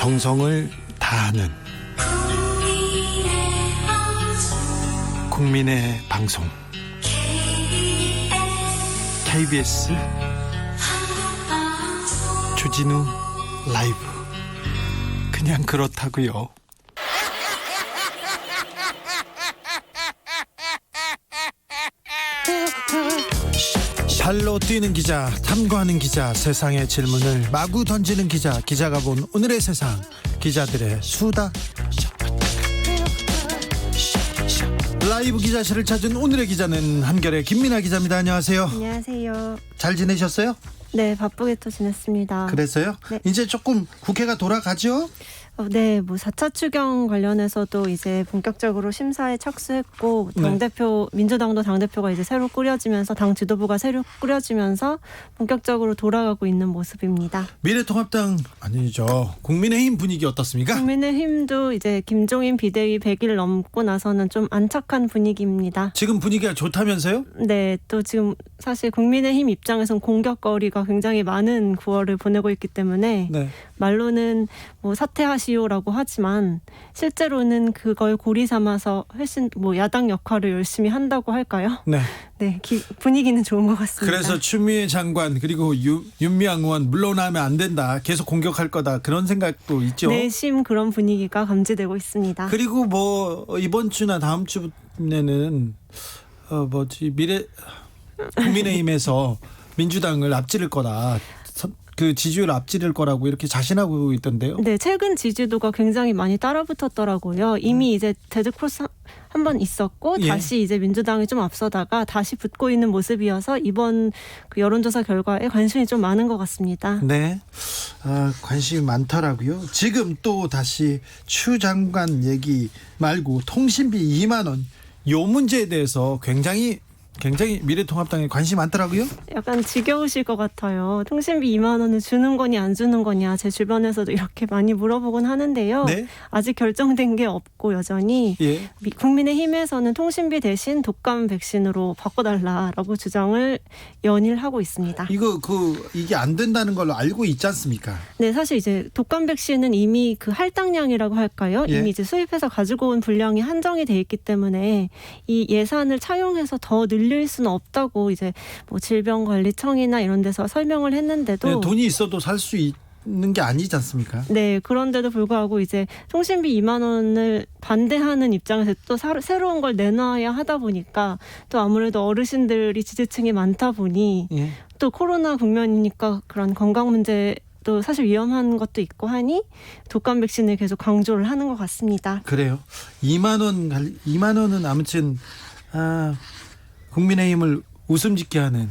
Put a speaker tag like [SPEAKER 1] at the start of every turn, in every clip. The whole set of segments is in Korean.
[SPEAKER 1] 정성을 다하는 국민의 방송 KBS 주진우 라이브. 그냥 그렇다고요. 발로 뛰는 기자, 탐구하는 기자, 세상의 질문을 마구 던지는 기자, 기자가 본 오늘의 세상, 기자들의 수다. 라이브 기자실을 찾은 오늘의 기자는 한결의 김민아 기자입니다. 안녕하세요.
[SPEAKER 2] 안녕하세요.
[SPEAKER 1] 잘 지내셨어요?
[SPEAKER 2] 네, 바쁘게 또 지냈습니다.
[SPEAKER 1] 그랬어요?
[SPEAKER 2] 네.
[SPEAKER 1] 이제 조금 국회가 돌아가죠?
[SPEAKER 2] 네, 4차 추경 관련해서도 이제 본격적으로 심사에 착수했고, 당대표, 민주당도 당대표가 이제 새로 꾸려지면서, 당 지도부가 새로 꾸려지면서 본격적으로 돌아가고 있는 모습입니다.
[SPEAKER 1] 미래통합당, 아니죠, 국민의힘 분위기 어떻습니까?
[SPEAKER 2] 국민의힘도 이제 김종인 비대위 100일 넘고 나서는 좀 안착한 분위기입니다.
[SPEAKER 1] 지금 분위기가 좋다면서요?
[SPEAKER 2] 네, 또 지금 사실 국민의힘 입장에선 공격거리가 굉장히 많은 9월을 보내고 있기 때문에,
[SPEAKER 1] 네.
[SPEAKER 2] 말로는 사퇴하시오라고 하지만 실제로는 그걸 고리 삼아서 훨씬 야당 역할을 열심히 한다고 할까요?
[SPEAKER 1] 네.
[SPEAKER 2] 네, 분위기는 좋은 것 같습니다.
[SPEAKER 1] 그래서 추미애 장관 그리고 윤미향 의원 물러나면 안 된다, 계속 공격할 거다, 그런 생각도 있죠.
[SPEAKER 2] 내심 그런 분위기가 감지되고 있습니다.
[SPEAKER 1] 그리고 이번 주나 다음 주에는 국민의힘에서 민주당을 앞지를 거다, 그 지지율 앞지를 거라고 이렇게 자신하고 있던데요.
[SPEAKER 2] 네, 최근 지지도가 굉장히 많이 따라붙었더라고요. 이미 이제 데드크로스 한 번 있었고,
[SPEAKER 1] 예.
[SPEAKER 2] 다시 이제 민주당이 좀 앞서다가 다시 붙고 있는 모습이어서 이번 그 여론조사 결과에 관심이 좀 많은 것 같습니다.
[SPEAKER 1] 네, 관심이 많더라고요. 지금 또 다시 추 장관 얘기 말고 통신비 2만 원, 요 문제에 대해서 굉장히 미래통합당에 관심이 많더라고요.
[SPEAKER 2] 약간 지겨우실 것 같아요. 통신비 2만 원을 주는 거냐 안 주는 거냐, 제 주변에서도 이렇게 많이 물어보곤 하는데요.
[SPEAKER 1] 네.
[SPEAKER 2] 아직 결정된 게 없고 여전히
[SPEAKER 1] 예.
[SPEAKER 2] 국민의힘에서는 통신비 대신 독감 백신으로 바꿔달라라고 주장을 연일하고 있습니다.
[SPEAKER 1] 이게 안 된다는 걸로 알고 있지 않습니까?
[SPEAKER 2] 네, 사실 이제 독감 백신은 이미 그 할당량이라고 할까요?
[SPEAKER 1] 예.
[SPEAKER 2] 이미 이제 수입해서 가지고 온 분량이 한정이 돼 있기 때문에 이 예산을 차용해서 더 늘릴 수는 없다고 이제 질병관리청이나 이런 데서 설명을 했는데도,
[SPEAKER 1] 네, 돈이 있어도 살 수 있는 게 아니지 않습니까?
[SPEAKER 2] 네, 그런데도 불구하고 이제 통신비 2만 원을 반대하는 입장에서 또 새로운 걸 내놔야 하다 보니까, 또 아무래도 어르신들이 지지층이 많다 보니,
[SPEAKER 1] 예.
[SPEAKER 2] 또 코로나 국면이니까 그런 건강 문제 또 사실 위험한 것도 있고 하니 독감 백신을 계속 강조를 하는 것 같습니다.
[SPEAKER 1] 그래요. 2만 원은 아무튼 국민의힘을 웃음짓게 하는.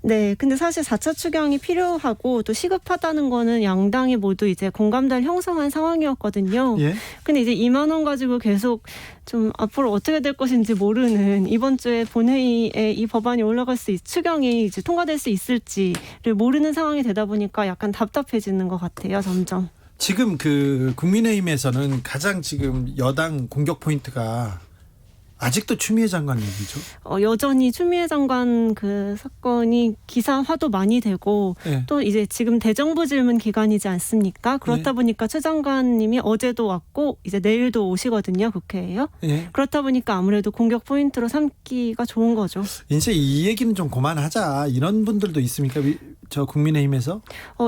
[SPEAKER 2] 네, 근데 사실 4차 추경이 필요하고 또 시급하다는 거는 양당이 모두 이제 공감대를 형성한 상황이었거든요.
[SPEAKER 1] 예.
[SPEAKER 2] 근데 이제 2만 원 가지고 계속 좀 앞으로 어떻게 될 것인지 모르는, 이번 주에 본회의에 이 법안이 추경이 이제 통과될 수 있을지를 모르는 상황이 되다 보니까 약간 답답해지는 것 같아요, 점점.
[SPEAKER 1] 지금 그 국민의힘에서는 가장 지금 여당 공격 포인트가 아직도 추미애 장관 얘기죠.
[SPEAKER 2] 여전히 추미애 장관 그 사건이 기사화도 많이 되고,
[SPEAKER 1] 예.
[SPEAKER 2] 또 이제 지금 대정부 질문 기간이지 않습니까? 그렇다 보니까 최 장관님이 어제도 왔고 이제 내일도 오시거든요, 국회에요.
[SPEAKER 1] 예.
[SPEAKER 2] 그렇다 보니까 아무래도 공격 포인트로 삼기가 좋은 거죠.
[SPEAKER 1] 이제 이 얘기는 좀 그만하자, 이런 분들도 있습니까? 저 국민의힘에서?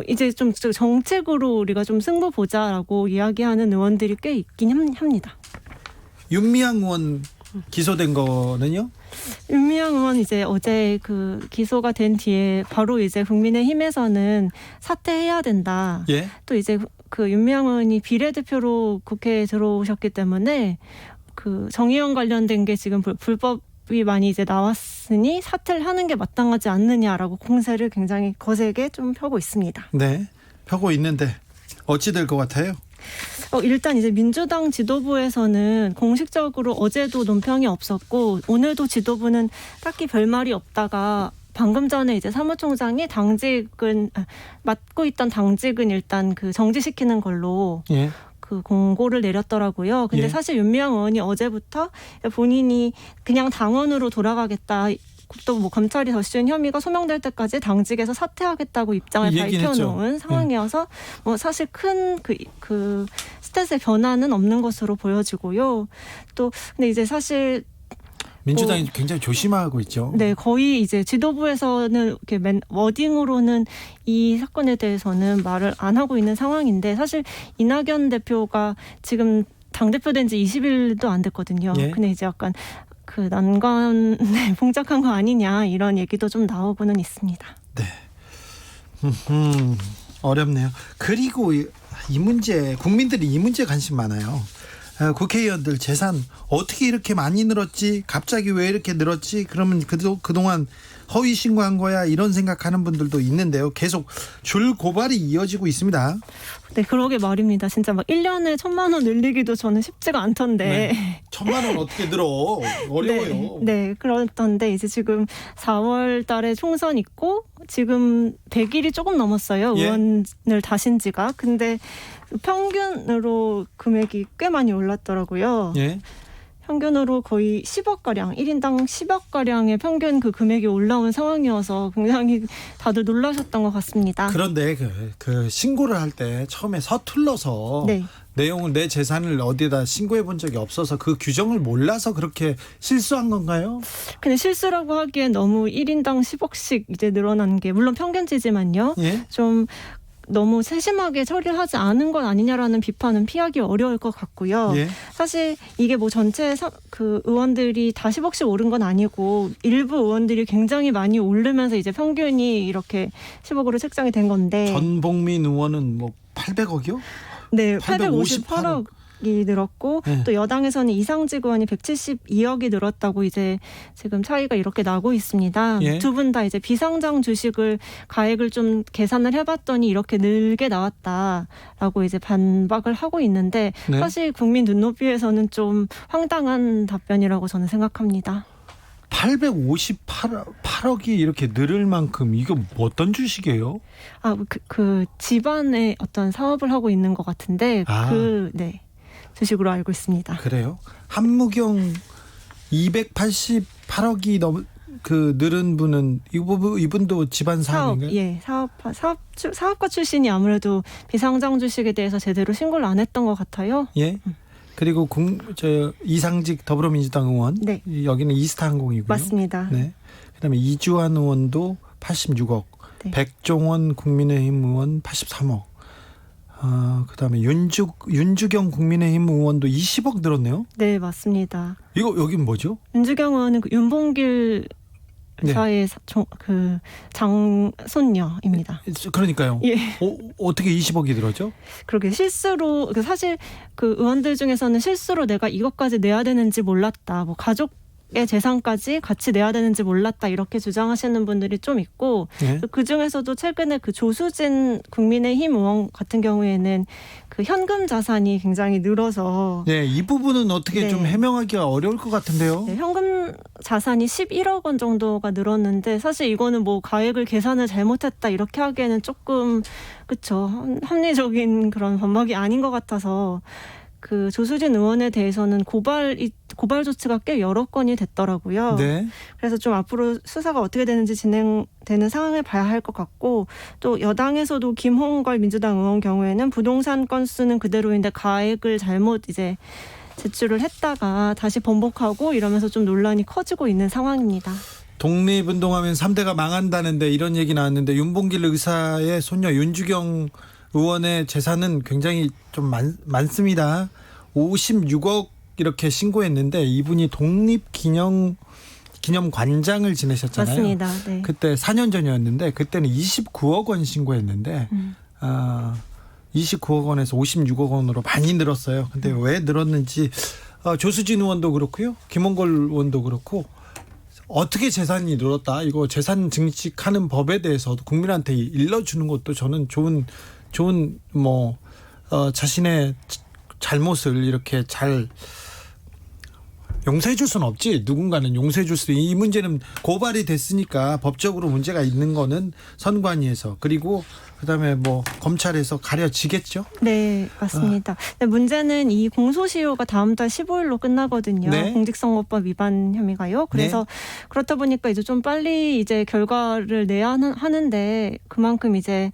[SPEAKER 2] 이제 좀 정책으로 우리가 좀 승부 보자라고 이야기하는 의원들이 꽤 있긴 합니다.
[SPEAKER 1] 윤미향 의원 기소된 거는요?
[SPEAKER 2] 윤미향 의원 이제 어제 그 기소가 된 뒤에 바로 이제 국민의힘에서는 사퇴해야 된다.
[SPEAKER 1] 예.
[SPEAKER 2] 또 이제 그 윤미향 의원이 비례대표로 국회에 들어오셨기 때문에 그 정의원 관련된 게 지금 불법이 많이 이제 나왔으니 사퇴를 하는 게 마땅하지 않느냐라고 공세를 굉장히 거세게 좀 펴고 있습니다.
[SPEAKER 1] 네, 펴고 있는데 어찌 될 것 같아요?
[SPEAKER 2] 일단 이제 민주당 지도부에서는 공식적으로 어제도 논평이 없었고, 오늘도 지도부는 딱히 별말이 없다가 방금 전에 이제 사무총장이 맡고 있던 당직은 일단 그 정지시키는 걸로
[SPEAKER 1] 예.
[SPEAKER 2] 그 공고를 내렸더라고요. 근데
[SPEAKER 1] 예.
[SPEAKER 2] 사실 윤미향 의원이 어제부터 본인이 그냥 당원으로 돌아가겠다, 또 뭐 검찰이 덧씌운 혐의가 소명될 때까지 당직에서 사퇴하겠다고 입장을
[SPEAKER 1] 얘기는
[SPEAKER 2] 밝혀놓은
[SPEAKER 1] 했죠.
[SPEAKER 2] 상황이어서 뭐 사실 큰 그 스탯의 변화는 없는 것으로 보여지고요. 또 근데 이제 사실
[SPEAKER 1] 민주당이 굉장히 조심하고 있죠.
[SPEAKER 2] 네, 거의 이제 지도부에서는 이렇게 워딩으로는 이 사건에 대해서는 말을 안 하고 있는 상황인데 사실 이낙연 대표가 지금 당대표 된 지 20일도 안 됐거든요.
[SPEAKER 1] 예.
[SPEAKER 2] 근데 이제 약간 그 난관에 봉착한 거 아니냐 이런 얘기도 좀 나오고는 있습니다.
[SPEAKER 1] 네. 어렵네요. 그리고 이 문제, 국민들이 이 문제에 관심 많아요. 국회의원들 재산 어떻게 이렇게 많이 늘었지? 갑자기 왜 이렇게 늘었지? 그러면 그동안 허위 신고한 거야? 이런 생각하는 분들도 있는데요. 계속 줄 고발이 이어지고 있습니다.
[SPEAKER 2] 네, 그러게 말입니다. 진짜 막 1년에 1,000만 원 늘리기도 저는 쉽지가 않던데.
[SPEAKER 1] 네. 1,000만 원 어떻게 늘어? 어려워요.
[SPEAKER 2] 네, 그렇던데 이제 지금 4월 달에 총선 있고 지금 100일이 조금 넘었어요.
[SPEAKER 1] 예.
[SPEAKER 2] 의원을 다신 지가. 근데 평균으로 금액이 꽤 많이 올랐더라고요.
[SPEAKER 1] 예.
[SPEAKER 2] 평균으로 거의 10억가량, 1인당 10억가량의 평균 그 금액이 올라온 상황이어서 굉장히 다들 놀라셨던 것 같습니다.
[SPEAKER 1] 그런데 그 신고를 할 때 처음에 서툴러서
[SPEAKER 2] 네.
[SPEAKER 1] 내용을 내 재산을 어디에다 신고해 본 적이 없어서 그 규정을 몰라서 그렇게 실수한 건가요?
[SPEAKER 2] 근데 실수라고 하기엔 너무 1인당 10억씩 이제 늘어난 게 물론 평균치지만요.
[SPEAKER 1] 예.
[SPEAKER 2] 좀 너무 세심하게 처리를 하지 않은 건 아니냐라는 비판은 피하기 어려울 것 같고요.
[SPEAKER 1] 예.
[SPEAKER 2] 사실 이게 뭐 전체 그 의원들이 다 10억씩 오른 건 아니고 일부 의원들이 굉장히 많이 오르면서 이제 평균이 이렇게 10억으로 책정이 된 건데.
[SPEAKER 1] 전복민 의원은 뭐 800억이요?
[SPEAKER 2] 네,
[SPEAKER 1] 858억.
[SPEAKER 2] 858억이 늘었고
[SPEAKER 1] 네.
[SPEAKER 2] 또 여당에서는 이상직 의원이 172억이 늘었다고 이제 지금 차이가 이렇게 나고 있습니다.
[SPEAKER 1] 예.
[SPEAKER 2] 두 분 다 이제 비상장 주식을 가액을 좀 계산을 해봤더니 이렇게 늘게 나왔다라고 이제 반박을 하고 있는데
[SPEAKER 1] 네.
[SPEAKER 2] 사실 국민 눈높이에서는 좀 황당한 답변이라고 저는 생각합니다.
[SPEAKER 1] 858억이 이렇게 늘을 만큼 이거 어떤 주식이에요?
[SPEAKER 2] 그 집안에 어떤 사업을 하고 있는 것 같은데 네. 주식으로 알고 있습니다.
[SPEAKER 1] 그래요? 한무경 288억이 늘은 분은 이분도 집안 사업인가요?
[SPEAKER 2] 예, 사업가 출신이 아무래도 비상장 주식에 대해서 제대로 신고를 안 했던 것 같아요.
[SPEAKER 1] 예. 그리고 이상직 더불어민주당 의원,
[SPEAKER 2] 네.
[SPEAKER 1] 여기는 이스타항공이고요.
[SPEAKER 2] 맞습니다.
[SPEAKER 1] 네. 그다음에 이주환 의원도 86억,
[SPEAKER 2] 네.
[SPEAKER 1] 백종원 국민의힘 의원 83억. 그다음에 윤주경 국민의힘 의원도 20억 늘었네요.
[SPEAKER 2] 네, 맞습니다.
[SPEAKER 1] 이거 여긴 뭐죠?
[SPEAKER 2] 윤주경 의원은 그 윤봉길
[SPEAKER 1] 네.
[SPEAKER 2] 사의 그 장손녀입니다.
[SPEAKER 1] 그러니까요.
[SPEAKER 2] 예.
[SPEAKER 1] 어떻게 20억이 들었죠?
[SPEAKER 2] 그렇게 실수로 사실 그 의원들 중에서는 실수로 내가 이것까지 내야 되는지 몰랐다. 뭐 가족의 재산까지 같이 내야 되는지 몰랐다. 이렇게 주장하시는 분들이 좀 있고
[SPEAKER 1] 네.
[SPEAKER 2] 그 중에서도 최근에 그 조수진 국민의힘 의원 같은 경우에는 그 현금 자산이 굉장히 늘어서
[SPEAKER 1] 네, 이 부분은 어떻게
[SPEAKER 2] 네.
[SPEAKER 1] 좀 해명하기가 어려울 것 같은데요.
[SPEAKER 2] 네, 현금 자산이 11억 원 정도가 늘었는데 사실 이거는 뭐 가액을 계산을 잘못했다 이렇게 하기에는 조금 그쵸 합리적인 그런 반박이 아닌 것 같아서 그 조수진 의원에 대해서는 고발 조치가 꽤 여러 건이 됐더라고요.
[SPEAKER 1] 네.
[SPEAKER 2] 그래서 좀 앞으로 수사가 어떻게 되는지 진행되는 상황을 봐야 할 것 같고 또 여당에서도 김홍걸 민주당 의원 경우에는 부동산 건수는 그대로인데 가액을 잘못 이제 제출을 했다가 다시 번복하고 이러면서 좀 논란이 커지고 있는 상황입니다.
[SPEAKER 1] 독립운동하면 3대가 망한다는데 이런 얘기 나왔는데 윤봉길 의사의 손녀 윤주경 의원의 재산은 굉장히 좀 많습니다. 56억 이렇게 신고했는데 이분이 독립기념관장을 지내셨잖아요.
[SPEAKER 2] 맞습니다. 네.
[SPEAKER 1] 그때 4년 전이었는데 그때는 29억 원 신고했는데 29억 원에서 56억 원으로 많이 늘었어요. 근데 왜 늘었는지 조수진 의원도 그렇고요. 김홍걸 의원도 그렇고 어떻게 재산이 늘었다. 이거 재산 증식하는 법에 대해서 국민한테 일러주는 것도 저는 좋은 자신의 잘못을 이렇게 잘 용서해 줄 수는 없지. 누군가는 용서해 줄 수도. 이 문제는 고발이 됐으니까 법적으로 문제가 있는 거는 선관위에서 그리고 그다음에 뭐 검찰에서 가려지겠죠.
[SPEAKER 2] 네, 맞습니다. 근데 문제는 이 공소시효가 다음 달 15일로 끝나거든요.
[SPEAKER 1] 네.
[SPEAKER 2] 공직선거법 위반 혐의가요. 그래서 그렇다 보니까 이제 좀 빨리 이제 결과를 내야 하는데 그만큼 이제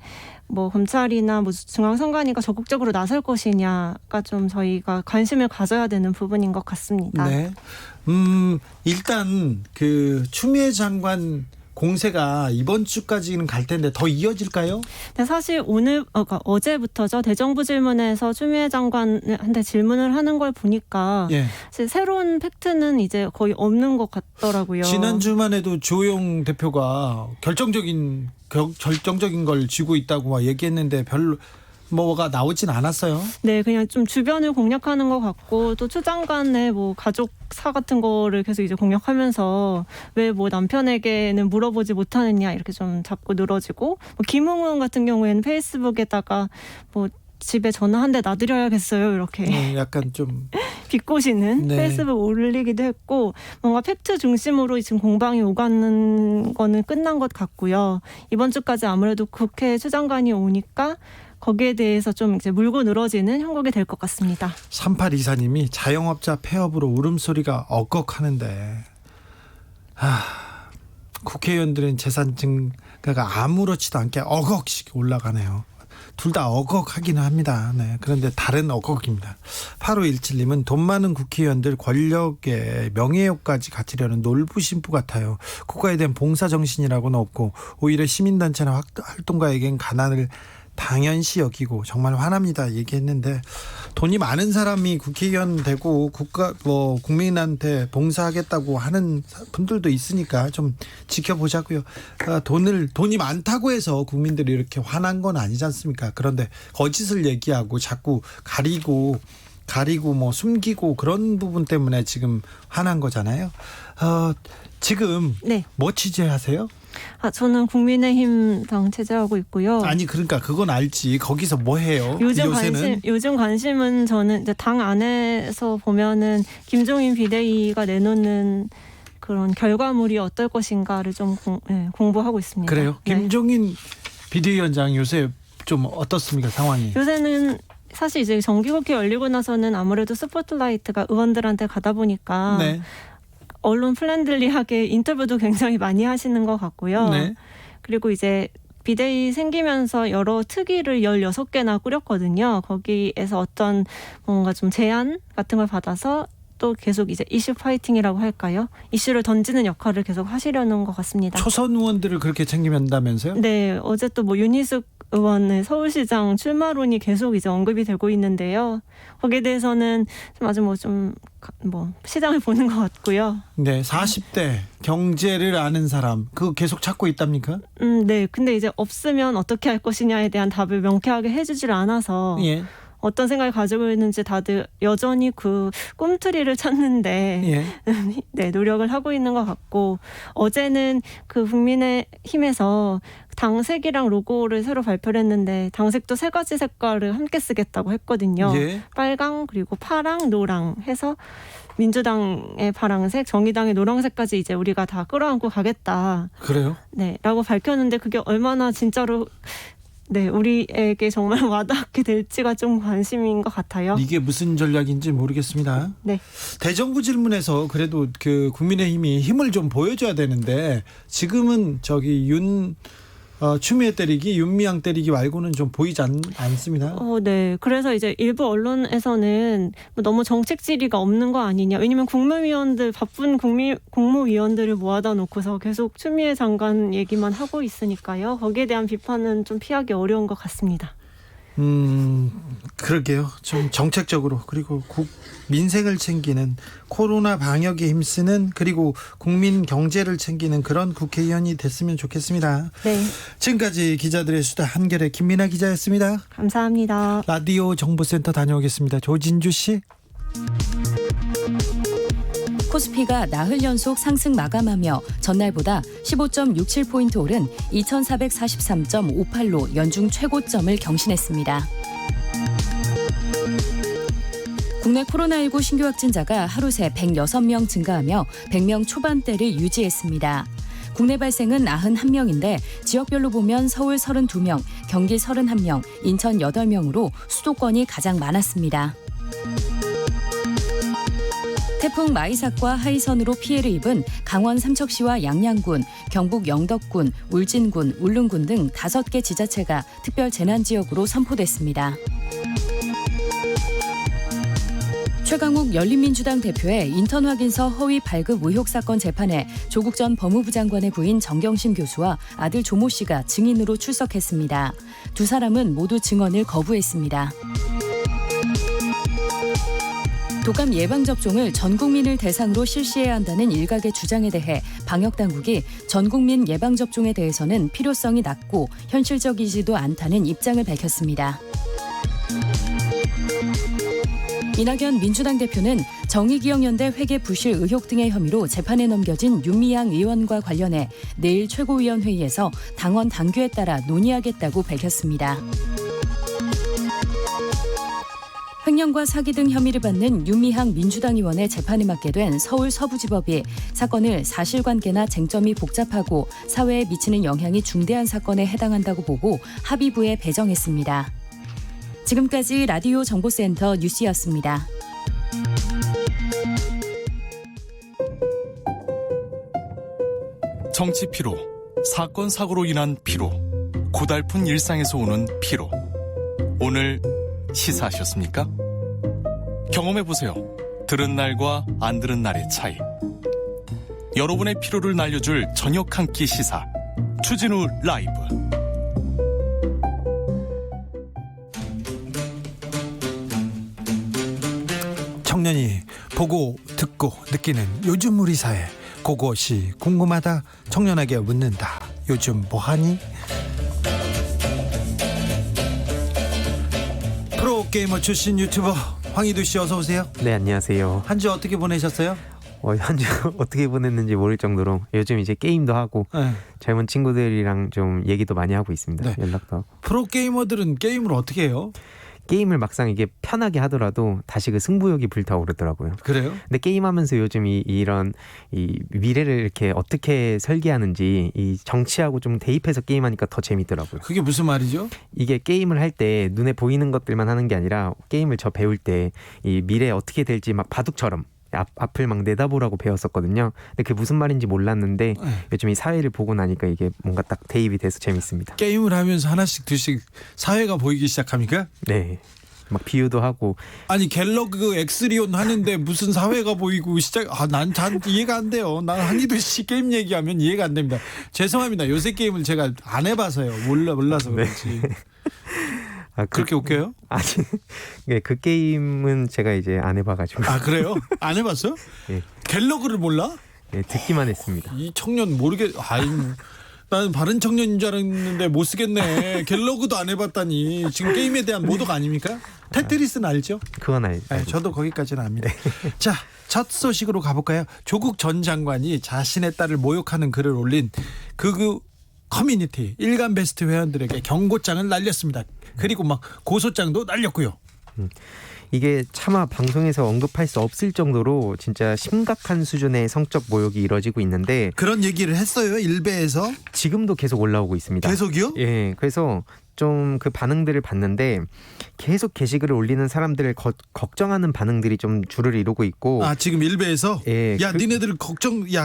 [SPEAKER 2] 뭐 검찰이나 뭐 중앙선관위가 적극적으로 나설 것이냐가 좀 저희가 관심을 가져야 되는 부분인 것 같습니다.
[SPEAKER 1] 네. 일단 그 추미애 장관 공세가 이번 주까지는 갈 텐데 더 이어질까요?
[SPEAKER 2] 근데 사실 그러니까 어제부터죠. 대정부 질문에서 추미애 장관한테 질문을 하는 걸 보니까
[SPEAKER 1] 예.
[SPEAKER 2] 사실 새로운 팩트는 이제 거의 없는 것 같더라고요.
[SPEAKER 1] 지난주만 해도 주호영 대표가 결정적인 걸 쥐고 있다고 막 얘기했는데 별로 뭐가 나오진 않았어요.
[SPEAKER 2] 네, 그냥 좀 주변을 공략하는 것 같고 또 추 장관의 뭐 가족사 같은 거를 계속 이제 공략하면서 왜 뭐 남편에게는 물어보지 못하느냐 이렇게 좀 자꾸 늘어지고 뭐 김웅 같은 경우에는 페이스북에다가 뭐 집에 전화 한 대 놔드려야겠어요 이렇게
[SPEAKER 1] 약간 좀
[SPEAKER 2] 비꼬시는
[SPEAKER 1] 네.
[SPEAKER 2] 페이스북 올리기도 했고 뭔가 팩트 중심으로 지금 공방이 오가는 거는 끝난 것 같고요. 이번 주까지 아무래도 국회 추 장관이 오니까 거기에 대해서 좀 이제 물고 늘어지는 형국이 될 것 같습니다.
[SPEAKER 1] 3824님이 자영업자 폐업으로 울음소리가 억걱하는데 국회의원들은 재산 증가가 아무렇지도 않게 억억씩 올라가네요. 둘 다 억억하기는 합니다. 네, 그런데 다른 억억입니다. 8517님은 돈 많은 국회의원들 권력에 명예욕까지 갖추려는 놀부심부 같아요. 국가에 대한 봉사정신이라고는 없고 오히려 시민단체나 활동가에겐 가난을 당연시 여기고 정말 화납니다 얘기했는데 돈이 많은 사람이 국회의원 되고 국민한테 봉사하겠다고 하는 분들도 있으니까 좀 지켜보자고요. 돈이 많다고 해서 국민들이 이렇게 화난 건 아니지 않습니까? 그런데 거짓을 얘기하고 자꾸 가리고 뭐 숨기고 그런 부분 때문에 지금 화난 거잖아요. 지금
[SPEAKER 2] 네.
[SPEAKER 1] 뭐 취재하세요?
[SPEAKER 2] 저는 국민의힘 당 체제하고 있고요.
[SPEAKER 1] 아니 그러니까 그건 알지. 거기서 뭐 해요?
[SPEAKER 2] 요즘 관심은 저는 이제 당 안에서 보면은 김종인 비대위가 내놓는 그런 결과물이 어떨 것인가를 좀 공부하고 있습니다.
[SPEAKER 1] 그래요?
[SPEAKER 2] 네.
[SPEAKER 1] 김종인 비대위원장 요새 좀 어떻습니까 상황이?
[SPEAKER 2] 요새는 사실 이제 정기국회 열리고 나서는 아무래도 스포트라이트가 의원들한테 가다 보니까
[SPEAKER 1] 네.
[SPEAKER 2] 언론 플랜들리하게 인터뷰도 굉장히 많이 하시는 것 같고요.
[SPEAKER 1] 네.
[SPEAKER 2] 그리고 이제 비대위 생기면서 여러 특위를 16개나 꾸렸거든요. 거기에서 어떤 뭔가 좀 제안 같은 걸 받아서 또 계속 이제 이슈 파이팅이라고 할까요? 이슈를 던지는 역할을 계속 하시려는 것 같습니다.
[SPEAKER 1] 초선 의원들을 그렇게 챙기면다면서요?
[SPEAKER 2] 네, 어제 또 뭐 윤희숙 의원의 서울시장 출마론이 계속 이제 언급이 되고 있는데요. 거기에 대해서는 좀 아주 뭐 시장을 보는 것 같고요.
[SPEAKER 1] 네, 40대 경제를 아는 사람 그거 계속 찾고 있답니까?
[SPEAKER 2] 네. 근데 이제 없으면 어떻게 할 것이냐에 대한 답을 명쾌하게 해주질 않아서
[SPEAKER 1] 예.
[SPEAKER 2] 어떤 생각을 가지고 있는지 다들 여전히 그 꿈틀이를 찾는데
[SPEAKER 1] 예.
[SPEAKER 2] 네, 노력을 하고 있는 것 같고 어제는 그 국민의힘에서 당색이랑 로고를 새로 발표를 했는데 당색도 3가지 색깔을 함께 쓰겠다고 했거든요.
[SPEAKER 1] 예.
[SPEAKER 2] 빨강 그리고 파랑 노랑 해서 민주당의 파랑색, 정의당의 노란색까지 이제 우리가 다 끌어안고 가겠다.
[SPEAKER 1] 그래요?
[SPEAKER 2] 네, 라고 밝혔는데 그게 얼마나 진짜로 네, 우리에게 정말 와닿게 될지가 좀 관심인 것 같아요.
[SPEAKER 1] 이게 무슨 전략인지 모르겠습니다.
[SPEAKER 2] 네.
[SPEAKER 1] 대정부 질문에서 그래도 그 국민의힘이 힘을 좀 보여줘야 되는데 지금은 추미애 때리기, 윤미향 때리기 말고는 좀 보이지 않습니다.
[SPEAKER 2] 네. 그래서 이제 일부 언론에서는 너무 정책 질의가 없는 거 아니냐. 왜냐면 바쁜 국무위원들을 모아다 놓고서 계속 추미애 장관 얘기만 하고 있으니까요. 거기에 대한 비판은 좀 피하기 어려운 것 같습니다.
[SPEAKER 1] 그러게요. 좀 정책적으로 그리고 민생을 챙기는 코로나 방역에 힘쓰는 그리고 국민 경제를 챙기는 그런 국회의원이 됐으면 좋겠습니다.
[SPEAKER 2] 네.
[SPEAKER 1] 지금까지 기자들의 수다 한결의 김민아 기자였습니다.
[SPEAKER 2] 감사합니다.
[SPEAKER 1] 라디오 정보센터 다녀오겠습니다. 조진주 씨.
[SPEAKER 3] 코스피가 나흘 연속 상승 마감하며 전날보다 15.67포인트 오른 2443.58로 연중 최고점을 경신했습니다. 국내 코로나19 신규 확진자가 하루 새 106명 증가하며 100명 초반대를 유지했습니다. 국내 발생은 91명인데 지역별로 보면 서울 32명, 경기 31명, 인천 8명으로 수도권이 가장 많았습니다. 태풍 마이삭과 하이선으로 피해를 입은 강원 삼척시와 양양군, 경북 영덕군, 울진군, 울릉군 등 5개 지자체가 특별 재난지역으로 선포됐습니다. 최강욱 열린민주당 대표의 인턴 확인서 허위 발급 의혹 사건 재판에 조국 전 법무부 장관의 부인 정경심 교수와 아들 조모 씨가 증인으로 출석했습니다. 두 사람은 모두 증언을 거부했습니다. 독감 예방접종을 전 국민을 대상으로 실시해야 한다는 일각의 주장에 대해 방역당국이 전 국민 예방접종에 대해서는 필요성이 낮고 현실적이지도 않다는 입장을 밝혔습니다. 이낙연 민주당 대표는 정의기억연대 회계 부실 의혹 등의 혐의로 재판에 넘겨진 윤미향 의원과 관련해 내일 최고위원회의에서 당원 당규에 따라 논의하겠다고 밝혔습니다. 횡령과 사기 등 혐의를 받는 윤미향 민주당 의원의 재판에 맡게 된 서울 서부지법이 사건을 사실관계나 쟁점이 복잡하고 사회에 미치는 영향이 중대한 사건에 해당한다고 보고 합의부에 배정했습니다. 지금까지 라디오 정보센터 뉴스였습니다.
[SPEAKER 4] 정치 피로, 사건 사고로 인한 피로, 고달픈 일상에서 오는 피로. 오늘 시사하셨습니까? 경험해보세요. 들은 날과 안 들은 날의 차이. 여러분의 피로를 날려줄 저녁 한 끼 시사. 추진우 라이브.
[SPEAKER 1] 청년이 보고 듣고 느끼는 요즘 우리 사회, 그것이 궁금하다. 청년에게 묻는다. 요즘 뭐하니? 프로게이머 출신 유튜버 황희두 씨, 어서 오세요.
[SPEAKER 5] 네, 안녕하세요.
[SPEAKER 1] 한 주 어떻게 보내셨어요?
[SPEAKER 5] 한 주 어떻게 보냈는지 모를 정도로 요즘 이제 게임도 하고
[SPEAKER 1] 네.
[SPEAKER 5] 젊은 친구들이랑 좀 얘기도 많이 하고 있습니다.
[SPEAKER 1] 네.
[SPEAKER 5] 연락도 하고.
[SPEAKER 1] 프로게이머들은 게임을 어떻게 해요?
[SPEAKER 5] 게임을 막상 이게 편하게 하더라도 다시 그 승부욕이 불타오르더라고요.
[SPEAKER 1] 그래요?
[SPEAKER 5] 근데 게임하면서 요즘 이런 미래를 이렇게 어떻게 설계하는지 이 정치하고 좀 대입해서 게임하니까 더 재밌더라고요.
[SPEAKER 1] 그게 무슨 말이죠?
[SPEAKER 5] 이게 게임을 할 때 눈에 보이는 것들만 하는 게 아니라 게임을 배울 때 이 미래 어떻게 될지 막 바둑처럼 앞을 막 내다보라고 배웠었거든요. 근데 그게 무슨 말인지 몰랐는데 요즘 이 사회를 보고 나니까 이게 뭔가 딱 대입이 돼서 재밌습니다.
[SPEAKER 1] 게임을 하면서 하나씩 둘씩 사회가 보이기 시작합니까?
[SPEAKER 5] 네. 막 비유도 하고.
[SPEAKER 1] 아니 갤러그 엑스리온 하는데 무슨 사회가 보이고 난 잘 이해가 안 돼요. 난 한희두 씨 게임 얘기하면 이해가 안 됩니다. 죄송합니다. 요새 게임을 제가 안 해봐서요. 몰라서 그렇지. 그렇게 웃겨요?
[SPEAKER 5] 아니, 네, 그 게임은 제가 이제 안 해봐가지고.
[SPEAKER 1] 아 그래요? 안 해봤어요?
[SPEAKER 5] 네.
[SPEAKER 1] 갤러그를 몰라?
[SPEAKER 5] 네, 듣기만 했습니다.
[SPEAKER 1] 이 청년 나는 바른 청년인 줄 알았는데 못 쓰겠네. 갤러그도 안 해봤다니. 지금 게임에 대한 모독 아닙니까? 테트리스는 알죠?
[SPEAKER 5] 그건 알죠.
[SPEAKER 1] 네, 저도 거기까지는 압니다. 자, 첫 소식으로 가볼까요? 조국 전 장관이 자신의 딸을 모욕하는 글을 올린 극우 커뮤니티 일간 베스트 회원들에게 경고장을 날렸습니다. 그리고 막 고소장도 날렸고요.
[SPEAKER 5] 이게 차마 방송에서 언급할 수 없을 정도로 진짜 심각한 수준의 성적 모욕이 이뤄지고 있는데,
[SPEAKER 1] 그런 얘기를 했어요, 일베에서.
[SPEAKER 5] 지금도 계속 올라오고 있습니다.
[SPEAKER 1] 계속이요?
[SPEAKER 5] 예, 그래서 좀 그 반응들을 봤는데 계속 게시글을 올리는 사람들을 걱정하는 반응들이 좀 줄을 이루고 있고.
[SPEAKER 1] 아, 지금 일베에서?
[SPEAKER 5] 예,
[SPEAKER 1] 야, 니네들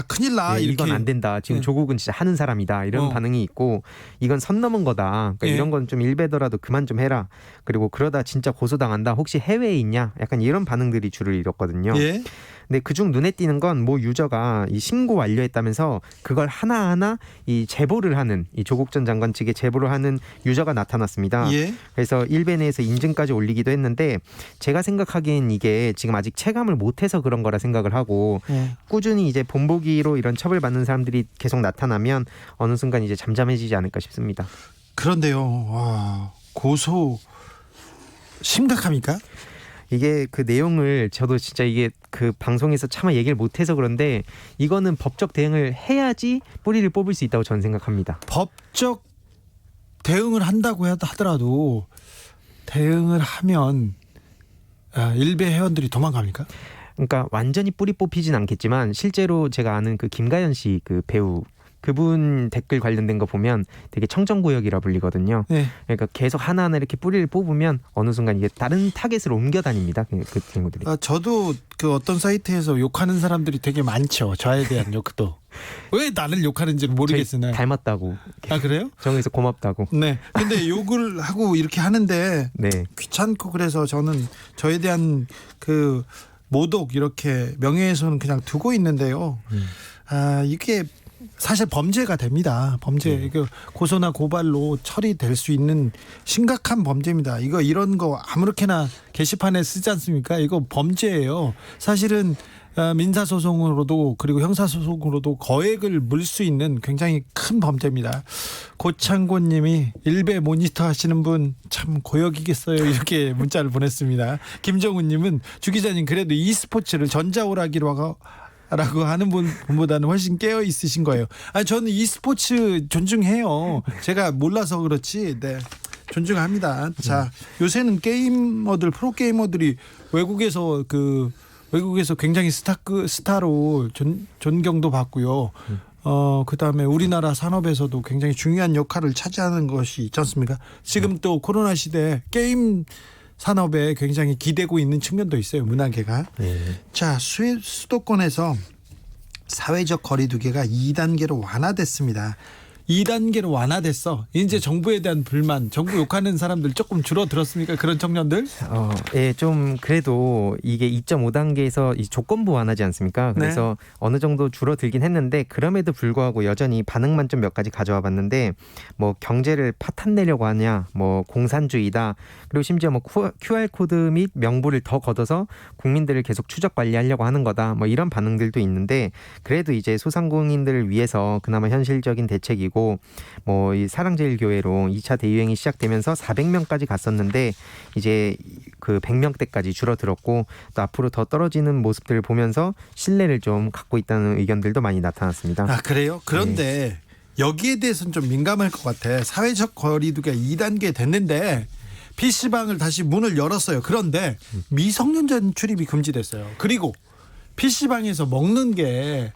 [SPEAKER 1] 큰일 나.
[SPEAKER 5] 예,
[SPEAKER 1] 이렇게.
[SPEAKER 5] 이건 안 된다. 지금
[SPEAKER 1] 예.
[SPEAKER 5] 조국은 진짜 하는 사람이다. 이런 반응이 있고, 이건 선 넘은 거다. 그러니까
[SPEAKER 1] 예.
[SPEAKER 5] 이런 건 좀 일베더라도 그만 좀 해라. 그리고 그러다 진짜 고소당한다. 혹시 해외에 있냐? 약간 이런 반응들이 줄을 이뤘거든요.
[SPEAKER 1] 예.
[SPEAKER 5] 근데 그중 눈에 띄는 건 모 유저가 이 신고 완료했다면서 그걸 하나하나 이 제보를 하는, 이 조국 전 장관 측에 제보를 하는 유저가 나타났습니다.
[SPEAKER 1] 예.
[SPEAKER 5] 그래서 일베 내에서 인증까지 올리기도 했는데, 제가 생각하기엔 이게 지금 아직 체감을 못해서 그런 거라 생각을 하고, 꾸준히 이제 본보기로 이런 처벌받는 사람들이 계속 나타나면 어느 순간 이제 잠잠해지지 않을까 싶습니다.
[SPEAKER 1] 그런데요, 와, 고소 심각합니까?
[SPEAKER 5] 이게 그 내용을 저도 진짜 이게 그 방송에서 차마 얘기를 못해서 그런데, 이거는 법적 대응을 해야지 뿌리를 뽑을 수 있다고 저는 생각합니다.
[SPEAKER 1] 법적 대응을 한다고 하더라도 대응을 하면 일베 회원들이 도망갑니까?
[SPEAKER 5] 그러니까 완전히 뿌리 뽑히진 않겠지만 실제로 제가 아는 그 김가연 씨 그 배우 그분 댓글 관련된 거 보면 되게 청정구역이라 불리거든요.
[SPEAKER 1] 네.
[SPEAKER 5] 그러니까 계속 하나하나 이렇게 뿌리를 뽑으면 어느 순간 이게 다른 타겟으로 옮겨 다닙니다. 그 친구들이.
[SPEAKER 1] 저도 그 어떤 사이트에서 욕하는 사람들이 되게 많죠. 저에 대한 욕도. 왜 나를 욕하는지는 모르겠으나.
[SPEAKER 5] 저희 닮았다고.
[SPEAKER 1] 아 그래요?
[SPEAKER 5] 정에서 고맙다고.
[SPEAKER 1] 네. 근데 욕을 하고 이렇게 하는데
[SPEAKER 5] 네.
[SPEAKER 1] 귀찮고 그래서 저는 저에 대한 그 모독 이렇게 명예훼손은 그냥 두고 있는데요. 이게 사실 범죄가 됩니다. 범죄. 이거 고소나 고발로 처리될 수 있는 심각한 범죄입니다. 이런 거 아무렇게나 게시판에 쓰지 않습니까? 이거 범죄예요. 사실은 민사소송으로도 그리고 형사소송으로도 거액을 물 수 있는 굉장히 큰 범죄입니다. 고창곤님이 일베 모니터 하시는 분 참 고역이겠어요. 이렇게 문자를 보냈습니다. 김정훈님은 주 기자님 그래도 e스포츠를 전자오락이라고 하는 분보다는 훨씬 깨어 있으신 거예요. 저는 e스포츠 존중해요. 제가 몰라서 그렇지. 네. 존중합니다. 자, 요새는 게이머들 프로 게이머들이 외국에서 굉장히 스타로 존경도 받고요. 그다음에 우리나라 산업에서도 굉장히 중요한 역할을 차지하는 것이 있지 않습니까? 지금 또 코로나 시대에 게임 산업에 굉장히 기대고 있는 측면도 있어요. 문화계가. 자, 수도권에서 사회적 거리두기가 2단계로 완화됐습니다. 2단계로 완화됐어. 이제 정부에 대한 불만, 정부 욕하는 사람들 조금 줄어들었습니까? 그런 청년들?
[SPEAKER 5] 예, 좀 그래도 이게 2.5단계에서 이 조건부 완화지 않습니까? 그래서 어느 정도 줄어들긴 했는데 그럼에도 불구하고 여전히 반응만 좀 몇 가지 가져와 봤는데 뭐 경제를 파탄내려고 하냐, 뭐 공산주의다, 그리고 심지어 뭐 QR코드 및 명부를 더 걷어서 국민들을 계속 추적 관리하려고 하는 거다, 뭐 이런 반응들도 있는데 그래도 이제 소상공인들을 위해서 그나마 현실적인 대책이고 뭐 이 사랑제일교회로 2차 대유행이 시작되면서 400명까지 갔었는데 이제 그 100명대까지 줄어들었고 또 앞으로 더 떨어지는 모습들을 보면서 신뢰를 좀 갖고 있다는 의견들도 많이 나타났습니다.
[SPEAKER 1] 아, 그래요? 그런데 여기에 대해서는 좀 민감할 것 같아. 사회적 거리두기가 2단계 됐는데 PC방을 다시 문을 열었어요. 그런데 미성년자 출입이 금지됐어요. 그리고 PC방에서 먹는 게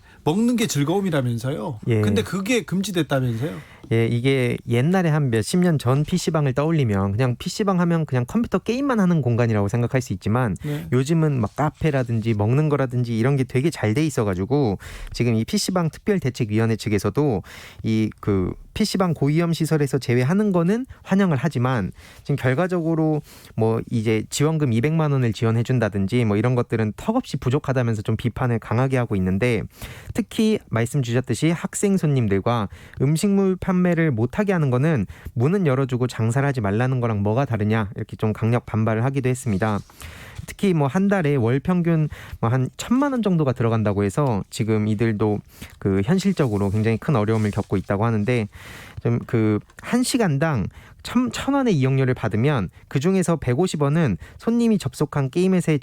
[SPEAKER 1] 즐거움이라면서요. 근데 그게 금지됐다면서요.
[SPEAKER 5] 예, 이게 옛날에 한 몇십 년 전 PC방을 떠올리면 그냥 PC방 하면 그냥 컴퓨터 게임만 하는 공간이라고 생각할 수 있지만 요즘은 막 카페라든지 먹는 거라든지 이런 게 되게 잘 돼 있어가지고 지금 이 PC방 특별대책위원회 측에서도 이 그 PC방 고위험 시설에서 제외하는 거는 환영을 하지만 지금 결과적으로 뭐 이제 지원금 200만 원을 지원해 준다든지 뭐 이런 것들은 턱없이 부족하다면서 좀 비판을 강하게 하고 있는데 특히 말씀 주셨듯이 학생 손님들과 음식물 판매를 못하게 하는 거는 문은 열어주고 장사를 하지 말라는 거랑 뭐가 다르냐 이렇게 좀 강력 반발을 하기도 했습니다. 특히 뭐 한 달에 월 평균 뭐 한 1,000만 원 정도가 들어간다고 해서 지금 이들도 그 현실적으로 굉장히 큰 어려움을 겪고 있다고 하는데 좀 그 1시간당 1,000원의 이용료를 받으면 그중에서 150원은 손님이 접속한 게임 회사의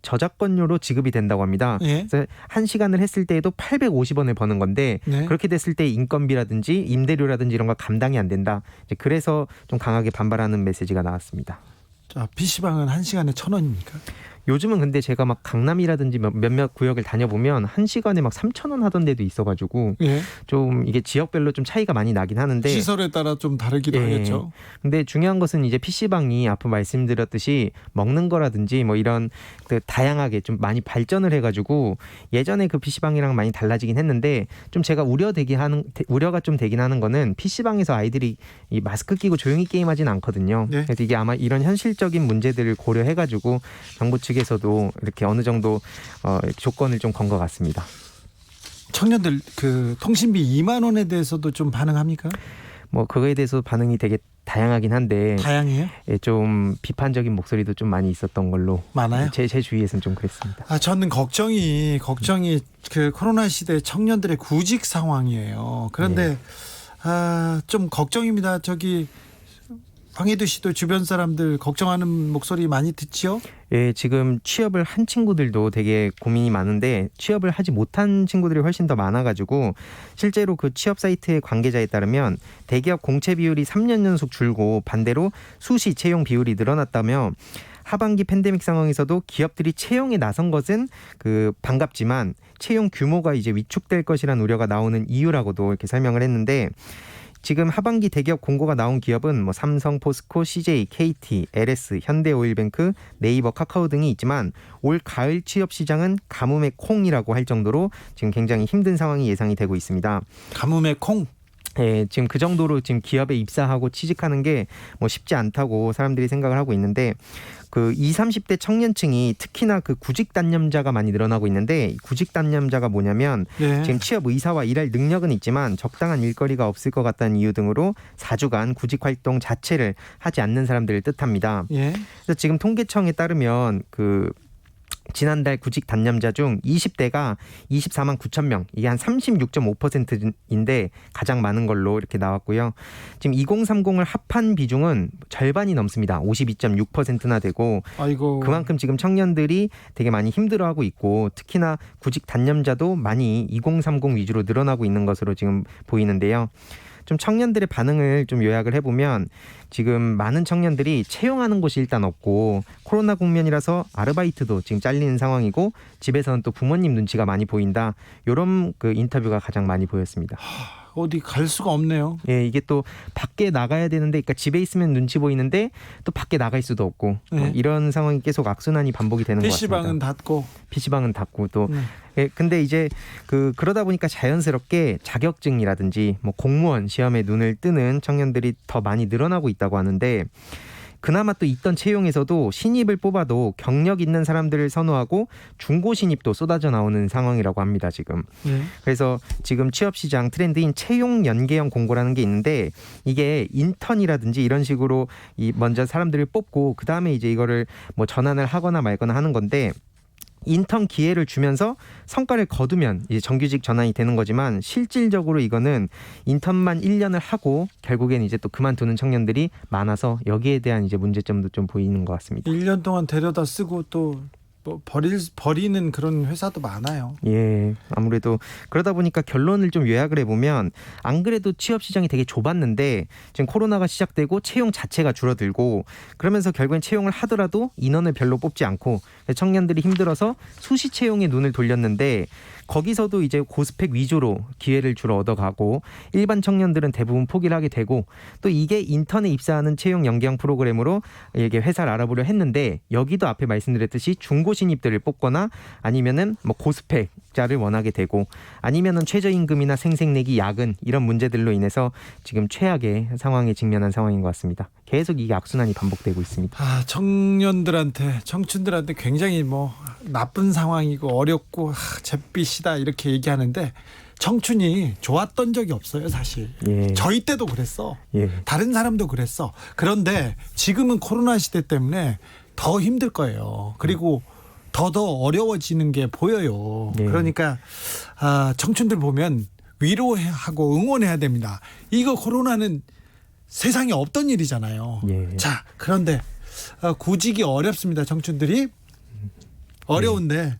[SPEAKER 5] 저작권료로 지급이 된다고 합니다. 그래서 1시간을 했을 때에도 850원을 버는 건데 그렇게 됐을 때 인건비라든지 임대료라든지 이런 거 감당이 안 된다. 그래서 좀 강하게 반발하는 메시지가 나왔습니다.
[SPEAKER 1] 자, PC방은 1시간에 1,000원입니까?
[SPEAKER 5] 요즘은 근데 제가 막 강남이라든지 몇몇 구역을 다녀보면 1시간에 막 3,000원 하던 데도 있어가지고 좀 이게 지역별로 좀 차이가 많이 나긴 하는데
[SPEAKER 1] 시설에 따라 좀 다르기도 하겠죠.
[SPEAKER 5] 근데 중요한 것은 이제 PC방이 앞서 말씀드렸듯이 먹는 거라든지 뭐 이런 그 다양하게 좀 많이 발전을 해가지고 예전에 그 PC방이랑 많이 달라지긴 했는데 좀 제가 우려가 좀 되긴 하는 거는 PC방에서 아이들이 이 마스크 끼고 조용히 게임하진 않거든요. 그래서 이게 아마 이런 현실적인 문제들을 고려해가지고 정부 측에서도 이렇게 어느 정도 조건을 좀 건 것 같습니다.
[SPEAKER 1] 청년들 그 통신비 2만 원에 대해서도 좀 반응합니까?
[SPEAKER 5] 뭐 그거에 대해서 반응이 되게 다양하긴 한데
[SPEAKER 1] 다양해요?
[SPEAKER 5] 좀 비판적인 목소리도 좀 많이 있었던 걸로
[SPEAKER 1] 많아요?
[SPEAKER 5] 제 주위에서는 좀 그랬습니다.
[SPEAKER 1] 저는 걱정이 그 코로나 시대 청년들의 구직 상황이에요. 그런데 좀 걱정입니다. 황희두 씨도 주변 사람들 걱정하는 목소리 많이 듣지요?
[SPEAKER 5] 예, 지금 취업을 한 친구들도 되게 고민이 많은데 취업을 하지 못한 친구들이 훨씬 더 많아가지고 실제로 그 취업 사이트의 관계자에 따르면 대기업 공채 비율이 3년 연속 줄고 반대로 수시 채용 비율이 늘어났다며 하반기 팬데믹 상황에서도 기업들이 채용에 나선 것은 반갑지만 채용 규모가 이제 위축될 것이라는 우려가 나오는 이유라고도 이렇게 설명을 했는데 지금 하반기 대기업 공고가 나온 기업은 뭐 삼성, 포스코, CJ, KT, LS, 현대오일뱅크, 네이버, 카카오 등이 있지만 올 가을 취업 시장은 가뭄의 콩이라고 할 정도로 지금 굉장히 힘든 상황이 예상이 되고 있습니다.
[SPEAKER 1] 가뭄의 콩.
[SPEAKER 5] 예, 지금 그 정도로 지금 기업에 입사하고 취직하는 게 뭐 쉽지 않다고 사람들이 생각을 하고 있는데 20, 30대 청년층이 특히나 구직 단념자가 많이 늘어나고 있는데 구직 단념자가 뭐냐면
[SPEAKER 1] 네.
[SPEAKER 5] 지금 취업 의사와 일할 능력은 있지만 적당한 일거리가 없을 것 같다는 이유 등으로 4주간 구직 활동 자체를 하지 않는 사람들을 뜻합니다.
[SPEAKER 1] 예.
[SPEAKER 5] 그래서 지금 통계청에 따르면 지난달 구직 단념자 중 20대가 24만 9천 명, 이게 한 36.5%인데 가장 많은 걸로 이렇게 나왔고요. 지금 2030을 합한 비중은 절반이 넘습니다. 52.6%나 되고
[SPEAKER 1] 아이고.
[SPEAKER 5] 그만큼 지금 청년들이 되게 많이 힘들어하고 있고 특히나 구직 단념자도 많이 2030 위주로 늘어나고 있는 것으로 지금 보이는데요. 좀 청년들의 반응을 좀 요약을 해보면 지금 많은 청년들이 채용하는 곳이 일단 없고 코로나 국면이라서 아르바이트도 지금 잘리는 상황이고 집에서는 또 부모님 눈치가 많이 보인다. 이런 인터뷰가 가장 많이 보였습니다.
[SPEAKER 1] 어디 갈 수가 없네요.
[SPEAKER 5] 예, 이게 또 밖에 나가야 되는데, 그러니까 집에 있으면 눈치 보이는데 또 밖에 나갈 수도 없고
[SPEAKER 1] 네.
[SPEAKER 5] 이런 상황이 계속 악순환이 반복이 되는 것 같습니다.
[SPEAKER 1] PC방은 닫고.
[SPEAKER 5] PC방은 닫고 또
[SPEAKER 1] 네.
[SPEAKER 5] 예, 근데 이제 그러다 보니까 자연스럽게 자격증이라든지 뭐 공무원 시험에 눈을 뜨는 청년들이 더 많이 늘어나고 있다고 하는데 그나마 또 있던 채용에서도 신입을 뽑아도 경력 있는 사람들을 선호하고 중고 신입도 쏟아져 나오는 상황이라고 합니다, 지금.
[SPEAKER 1] 네.
[SPEAKER 5] 그래서 지금 취업 시장 트렌드인 채용 연계형 공고라는 게 있는데 이게 인턴이라든지 이런 식으로 먼저 사람들을 뽑고 그다음에 이제 이거를 뭐 전환을 하거나 말거나 하는 건데 인턴 기회를 주면서 성과를 거두면 이제 정규직 전환이 되는 거지만 실질적으로 이거는 인턴만 1년을 하고 결국엔 이제 또 그만두는 청년들이 많아서 여기에 대한 이제 문제점도 좀 보이는 것 같습니다.
[SPEAKER 1] 1년 동안 데려다 쓰고 또 뭐 버리는 그런 회사도 많아요.
[SPEAKER 5] 예, 아무래도 그러다 보니까 결론을 좀 요약을 해보면 안 그래도 취업 시장이 되게 좁았는데 지금 코로나가 시작되고 채용 자체가 줄어들고 그러면서 결국엔 채용을 하더라도 인원을 별로 뽑지 않고 청년들이 힘들어서 수시 채용에 눈을 돌렸는데 거기서도 이제 고스펙 위주로 기회를 주로 얻어가고 일반 청년들은 대부분 포기를 하게 되고 또 이게 인턴에 입사하는 채용 연계형 프로그램으로 이게 회사를 알아보려 했는데 여기도 앞에 말씀드렸듯이 중고 신입들을 뽑거나 아니면은 뭐 고스펙자를 원하게 되고 아니면은 최저임금이나 생색내기 야근 이런 문제들로 인해서 지금 최악의 상황에 직면한 상황인 것 같습니다. 계속 이게 악순환이 반복되고 있습니다.
[SPEAKER 1] 청춘들한테 굉장히 뭐 나쁜 상황이고 어렵고 잿빛이다 이렇게 얘기하는데 청춘이 좋았던 적이 없어요, 사실.
[SPEAKER 5] 예.
[SPEAKER 1] 저희 때도 그랬어.
[SPEAKER 5] 예.
[SPEAKER 1] 다른 사람도 그랬어. 그런데 지금은 코로나 시대 때문에 더 힘들 거예요. 그리고 더 어려워지는 게 보여요.
[SPEAKER 5] 예.
[SPEAKER 1] 그러니까 청춘들 보면 위로하고 응원해야 됩니다. 이거 코로나는 세상에 없던 일이잖아요.
[SPEAKER 5] 예.
[SPEAKER 1] 자, 그런데 구직이 어렵습니다. 청춘들이 어려운데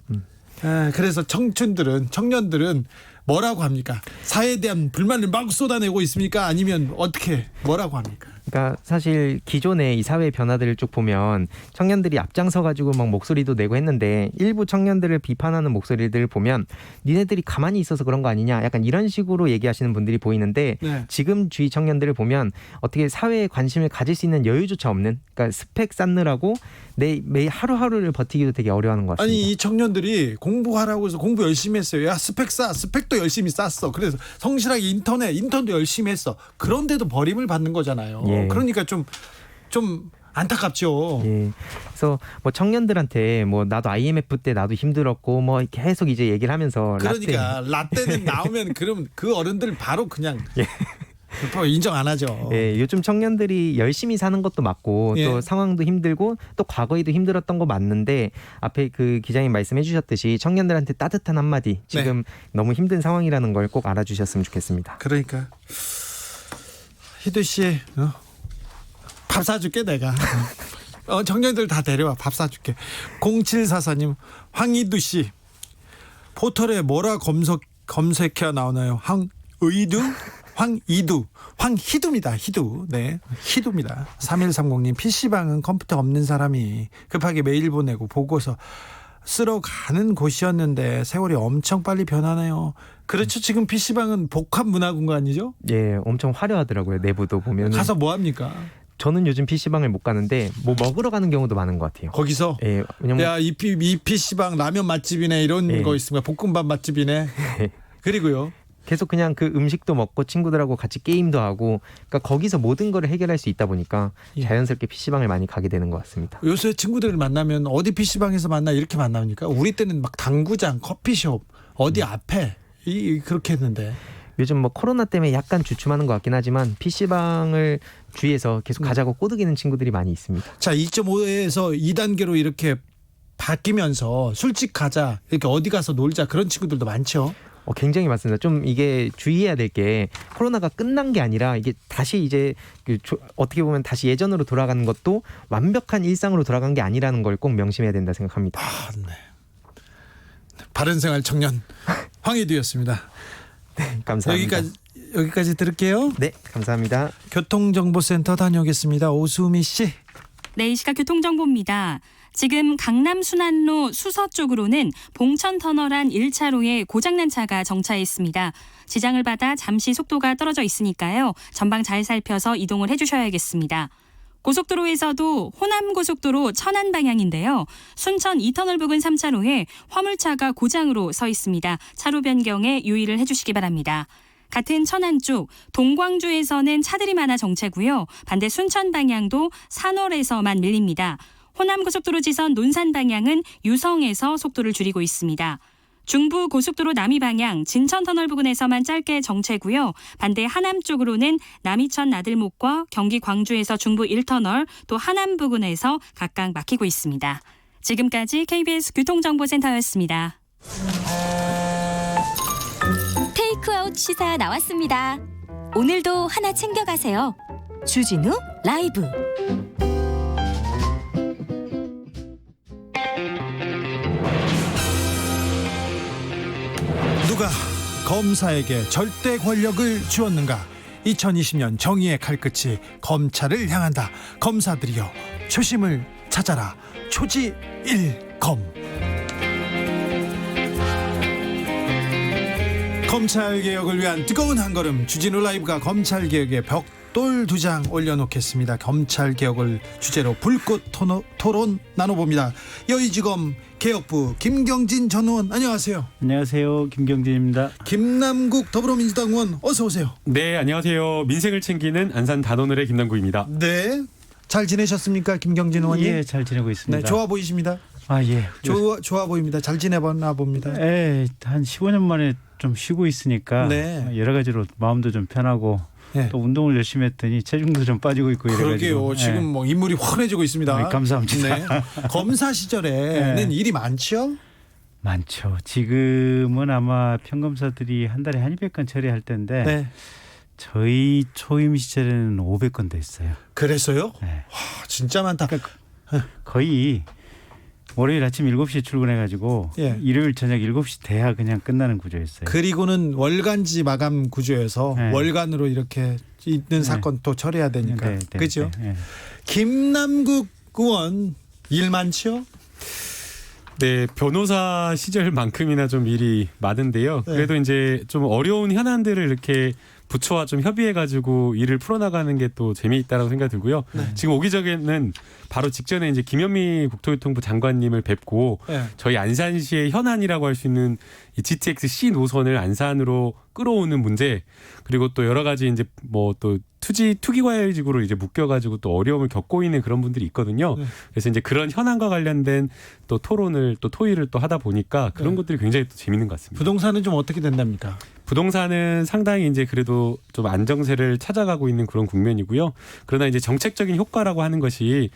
[SPEAKER 1] 그래서 청년들은 뭐라고 합니까? 사회에 대한 불만을 막 쏟아내고 있습니까? 아니면 어떻게 뭐라고 합니까?
[SPEAKER 5] 그러니까 사실 기존의 이 사회 변화들을 쭉 보면 청년들이 앞장서 가지고 막 목소리도 내고 했는데 일부 청년들을 비판하는 목소리들을 보면 니네들이 가만히 있어서 그런 거 아니냐 약간 이런 식으로 얘기하시는 분들이 보이는데
[SPEAKER 1] 네.
[SPEAKER 5] 지금 주위 청년들을 보면 어떻게 사회에 관심을 가질 수 있는 여유조차 없는 그러니까 스펙 쌓느라고 매일 하루하루를 버티기도 되게 어려워하는 것 같습니다.
[SPEAKER 1] 아니 이 청년들이 공부하라고 해서 공부 열심히 했어요. 야 스펙도 열심히 쌓았어. 그래서 성실하게 인턴도 열심히 했어. 그런데도 버림을 받는 거잖아요.
[SPEAKER 5] 예.
[SPEAKER 1] 그러니까 좀 안타깝죠.
[SPEAKER 5] 예. 그래서 뭐 청년들한테 뭐 나도 IMF 때 나도 힘들었고 뭐 계속 이제 얘기를 하면서
[SPEAKER 1] 그러니까 라떼는 나오면 그럼 그 어른들 바로 그냥 인정 안 하죠.
[SPEAKER 5] 예, 요즘 청년들이 열심히 사는 것도 맞고
[SPEAKER 1] 예.
[SPEAKER 5] 또 상황도 힘들고 또 과거에도 힘들었던 거 맞는데 앞에 그 기자님 말씀해 주셨듯이 청년들한테 따뜻한 한마디 지금 너무 힘든 상황이라는 걸 꼭 알아주셨으면 좋겠습니다.
[SPEAKER 1] 그러니까 희두 씨 밥 사줄게 내가. 청년들 다 데려와 밥 사줄게. 0744님 황희두 씨 포털에 뭐라 검색해야 나오나요? 황의두? 황희두입니다. 네, 희두입니다. 3130님, PC방은 컴퓨터 없는 사람이 급하게 메일 보내고 보고서 쓰러 가는 곳이었는데 세월이 엄청 빨리 변하네요. 그렇죠. 지금 PC방은 복합문화공간 아니죠?
[SPEAKER 5] 예, 엄청 화려하더라고요. 내부도 보면.
[SPEAKER 1] 가서 뭐 합니까?
[SPEAKER 5] 저는 요즘 PC방을 못 가는데 뭐 먹으러 가는 경우도 많은 것 같아요.
[SPEAKER 1] 거기서?
[SPEAKER 5] 예, 왜냐면
[SPEAKER 1] 야, 이 PC방 라면 맛집이네 이런
[SPEAKER 5] 예.
[SPEAKER 1] 거 있습니다. 볶음밥 맛집이네. 그리고요.
[SPEAKER 5] 계속 그냥 그 음식도 먹고 친구들하고 같이 게임도 하고, 그러니까 거기서 모든 거를 해결할 수 있다 보니까
[SPEAKER 1] 예.
[SPEAKER 5] 자연스럽게 PC방을 많이 가게 되는 것 같습니다.
[SPEAKER 1] 요새 친구들을 만나면 어디 PC방에서 만나 이렇게 만나니까 우리 때는 막 당구장, 커피숍, 어디 앞에 그렇게 했는데
[SPEAKER 5] 요즘 뭐 코로나 때문에 약간 주춤하는 것 같긴 하지만 PC방을 주위에서 계속 가자고 꼬드기는 친구들이 많이 있습니다.
[SPEAKER 1] 자, 2.5에서 2단계로 이렇게 바뀌면서 술집 가자, 이렇게 어디 가서 놀자 그런 친구들도 많죠.
[SPEAKER 5] 굉장히 맞습니다. 좀 이게 주의해야 될 게 코로나가 끝난 게 아니라 이게 다시 이제 어떻게 보면 다시 예전으로 돌아가는 것도 완벽한 일상으로 돌아간 게 아니라는 걸 꼭 명심해야 된다 생각합니다.
[SPEAKER 1] 네. 바른생활 청년 황희두였습니다.
[SPEAKER 5] 네, 감사합니다.
[SPEAKER 1] 여기까지 들을게요.
[SPEAKER 5] 네, 감사합니다.
[SPEAKER 1] 교통정보센터 다녀오겠습니다. 오수미 씨.
[SPEAKER 6] 네, 이 시각 교통정보입니다. 지금 강남 순환로 수서 쪽으로는 봉천터널 안 1차로에 고장난 차가 정차해 있습니다. 지장을 받아 잠시 속도가 떨어져 있으니까요. 전방 잘 살펴서 이동을 해주셔야겠습니다. 고속도로에서도 호남고속도로 천안 방향인데요. 순천 2터널 부근 3차로에 화물차가 고장으로 서 있습니다. 차로 변경에 유의를 해주시기 바랍니다. 같은 천안 쪽 동광주에서는 차들이 많아 정체고요. 반대 순천 방향도 산월에서만 밀립니다. 호남고속도로 지선 논산 방향은 유성에서 속도를 줄이고 있습니다. 중부 고속도로 남이 방향 진천터널 부근에서만 짧게 정체고요. 반대 하남 쪽으로는 남이천 나들목과 경기 광주에서 중부 1터널 또 하남 부근에서 각각 막히고 있습니다. 지금까지 KBS 교통정보센터였습니다.
[SPEAKER 7] 테이크아웃 시사 나왔습니다. 오늘도 하나 챙겨가세요. 주진우 라이브.
[SPEAKER 1] 누가 검사에게 절대 권력을 주었는가? 2020년 정의의 칼끝이 검찰을 향한다. 검사들이여 초심을 찾아라. 초지일검. 검찰개혁을 위한 뜨거운 한걸음, 주진우 라이브가 검찰개혁의 벽돌 2장 올려놓겠습니다. 검찰개혁을 주제로 불꽃 토론 나눠봅니다. 여의지검 개혁부 김경진 전 의원, 안녕하세요.
[SPEAKER 8] 안녕하세요. 김경진입니다.
[SPEAKER 1] 김남국 더불어민주당 의원, 어서 오세요.
[SPEAKER 9] 네, 안녕하세요. 민생을 챙기는 안산 단오늘의 김남국입니다.
[SPEAKER 1] 네, 잘 지내셨습니까, 김경진 의원님?
[SPEAKER 8] 예, 잘 지내고 있습니다.
[SPEAKER 1] 네, 좋아 보이십니다.
[SPEAKER 8] 아, 예.
[SPEAKER 1] 좋아 보입니다. 잘 지내봤나 봅니다.
[SPEAKER 8] 예, 한 15년 만에 좀 쉬고 있으니까
[SPEAKER 1] 네.
[SPEAKER 8] 여러 가지로 마음도 좀 편하고
[SPEAKER 1] 네.
[SPEAKER 8] 또 운동을 열심히 했더니 체중도 좀 빠지고 있고 이래가지고.
[SPEAKER 1] 그러게요. 지금
[SPEAKER 8] 예.
[SPEAKER 1] 뭐 인물이 환해지고 있습니다.
[SPEAKER 8] 네, 감사합니다.
[SPEAKER 1] 네. 검사 시절에는
[SPEAKER 8] 네.
[SPEAKER 1] 일이 많죠?
[SPEAKER 8] 많죠. 지금은 아마 평검사들이 한 달에 한 200건 처리할 텐데
[SPEAKER 1] 네.
[SPEAKER 8] 저희 초임 시절에는 500건 됐어요.
[SPEAKER 1] 그래서요?
[SPEAKER 8] 네.
[SPEAKER 1] 와, 진짜 많다.
[SPEAKER 8] 거의 월요일 아침 7시에 출근해가지고
[SPEAKER 1] 예.
[SPEAKER 8] 일요일 저녁 7시 돼야 그냥 끝나는 구조였어요.
[SPEAKER 1] 그리고는 월간지 마감 구조여서
[SPEAKER 8] 네.
[SPEAKER 1] 월간으로 이렇게 있는 사건 또 처리해야 되니까.
[SPEAKER 8] 네, 네,
[SPEAKER 1] 그렇죠?
[SPEAKER 8] 네, 네.
[SPEAKER 1] 김남국 의원 일 많죠?
[SPEAKER 9] 네, 변호사 시절만큼이나 좀 일이 많은데요.
[SPEAKER 1] 네.
[SPEAKER 9] 그래도 이제 좀 어려운 현안들을 이렇게 부처와 좀 협의해가지고 일을 풀어나가는 게 또 재미있다라고 생각이 들고요.
[SPEAKER 1] 네.
[SPEAKER 9] 지금 오기 전에는 바로 직전에 이제 김현미 국토교통부 장관님을 뵙고
[SPEAKER 1] 네.
[SPEAKER 9] 저희 안산시의 현안이라고 할 수 있는 이 GTX-C 노선을 안산으로 끌어오는 문제, 그리고 또 여러 가지 이제 뭐 또 투기과열직으로 이제 묶여가지고 또 어려움을 겪고 있는 그런 분들이 있거든요.
[SPEAKER 1] 네.
[SPEAKER 9] 그래서 이제 그런 현안과 관련된 또 토론을 또 토의를 또 하다 보니까 그런
[SPEAKER 1] 네.
[SPEAKER 9] 것들이 굉장히 또 재밌는 것 같습니다.
[SPEAKER 1] 부동산은 좀 어떻게 된답니까?
[SPEAKER 9] 부동산은 상당히 이제 그래도 좀 안정세를 찾아가고 있는 그런 국면이고요. 그러나 이제 정책적인 효과라고 하는 것이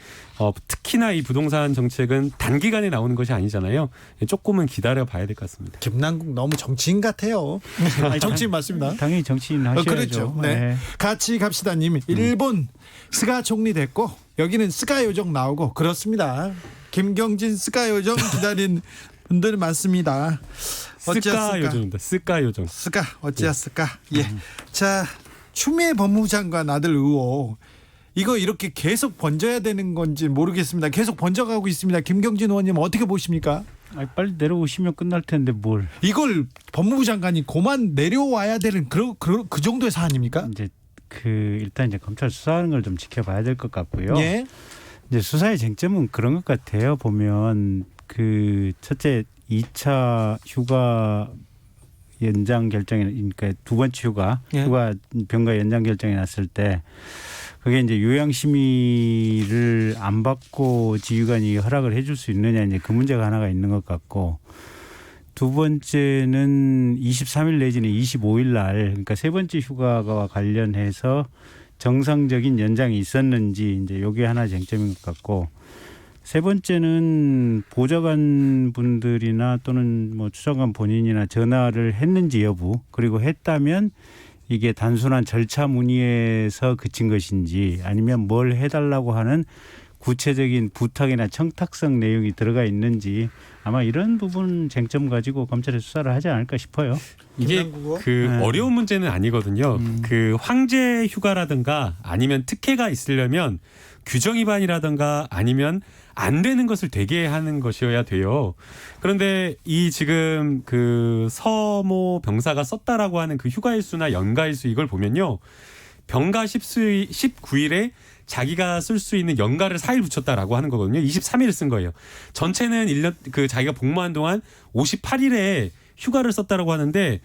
[SPEAKER 9] 특히나 이 부동산 정책은 단기간에 나오는 것이 아니잖아요. 조금은 기다려 봐야 될 것 같습니다.
[SPEAKER 1] 김남국 너무 정치인 같아요. 아니, 정치인 맞습니다.
[SPEAKER 8] 당연히 정치인 하셔야죠.
[SPEAKER 1] 그렇죠. 네. 같이 갑시다님. 일본 스가 총리 됐고 여기는 스가 요정 나오고 그렇습니다. 김경진 스가 요정 기다린 분들 많습니다.
[SPEAKER 9] 스가 요정입니다. 스가 요정.
[SPEAKER 1] 스가 어찌했을까? 예. 자, 추미애 법무부 장관 아들 의혹 이거 이렇게 계속 번져야 되는 건지 모르겠습니다. 계속 번져가고 있습니다. 김경진 의원님 어떻게 보십니까?
[SPEAKER 8] 빨리 내려오시면 끝날 텐데 뭘.
[SPEAKER 1] 이걸 법무부 장관이 그만 내려와야 되는 그 정도의 사안입니까?
[SPEAKER 8] 이제 일단 이제 검찰 수사하는 걸 좀 지켜봐야 될 것 같고요.
[SPEAKER 1] 예.
[SPEAKER 8] 이제 수사의 쟁점은 그런 것 같아요. 보면 첫째 2차 휴가 연장 결정이, 그러니까 두 번째 휴가 병가 연장 결정이 났을 때 그게 이제 요양심의를 안 받고 지휘관이 허락을 해줄 수 있느냐, 이제 그 문제가 하나가 있는 것 같고, 두 번째는 23일 내지는 25일 날, 그러니까 세 번째 휴가와 관련해서 정상적인 연장이 있었는지, 이제 요게 하나 쟁점인 것 같고, 세 번째는 보좌관 분들이나 또는 뭐 추장관 본인이나 전화를 했는지 여부, 그리고 했다면 이게 단순한 절차 문의에서 그친 것인지 아니면 뭘 해달라고 하는 구체적인 부탁이나 청탁성 내용이 들어가 있는지, 아마 이런 부분 쟁점 가지고 검찰이 수사를 하지 않을까 싶어요.
[SPEAKER 9] 이게 어려운 문제는 아니거든요. 황제 휴가라든가 아니면 특혜가 있으려면 규정 위반이라든가 아니면 안 되는 것을 되게 하는 것이어야 돼요. 그런데 이 지금 서모 병사가 썼다라고 하는 그 휴가일수나 연가일수 이걸 보면요. 병가 19일에 자기가 쓸 수 있는 연가를 4일 붙였다라고 하는 거거든요. 23일 쓴 거예요. 전체는 1년 자기가 복무한 동안 58일에 휴가를 썼다라고 하는데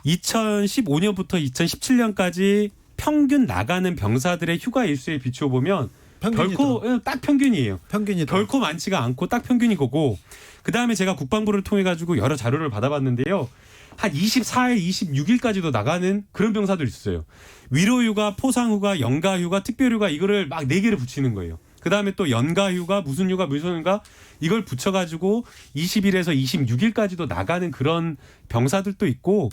[SPEAKER 9] 2015년부터 2017년까지 평균 나가는 병사들의 휴가 일수에 비추어 보면 결코 딱 평균이에요. 결코 많지가 않고 딱 평균인 거고, 그다음에 제가 국방부를 통해 가지고 여러 자료를 받아봤는데요. 한 24일, 26일까지도 나가는 그런 병사들 있었어요. 위로휴가, 포상휴가, 연가휴가, 특별휴가 이거를 막 4개를 붙이는 거예요. 그다음에 또 연가휴가, 무슨 휴가 이걸 붙여가지고 20일에서 26일까지도 나가는 그런 병사들도 있고,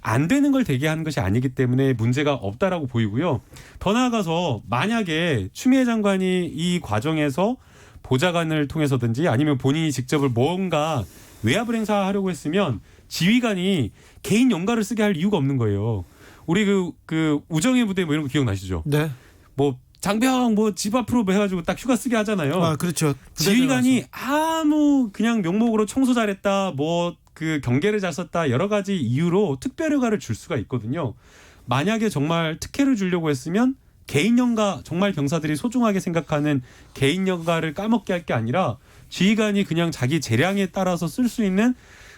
[SPEAKER 9] 안 되는 걸 되게 하는 것이 아니기 때문에 문제가 없다라고 보이고요. 더 나아가서 만약에 추미애 장관이 이 과정에서 보좌관을 통해서든지 아니면 본인이 직접을 뭔가 외압을 행사하려고 했으면 지휘관이 개인 연가를 쓰게 할 이유가 없는 거예요. 우리 그 우정의 부대 뭐 이런 거 기억나시죠? 네. 뭐 장병 뭐 집 앞으로 뭐 해가지고 딱 휴가 쓰게 하잖아요.
[SPEAKER 1] 아, 그렇죠.
[SPEAKER 9] 지휘관이 아무 그냥 명목으로 청소 잘했다, 뭐 경계를 잘 썼다, 여러 가지 이유로 특별휴가를 줄 수가 있거든요. 만약에 정말 특혜를 주려고 했으면 개인 연가, 정말 병사들이 소중하게 생각하는 개인 연가를 까먹게 할 게 아니라 지휘관이 그냥 자기 재량에 따라서 쓸 수 있는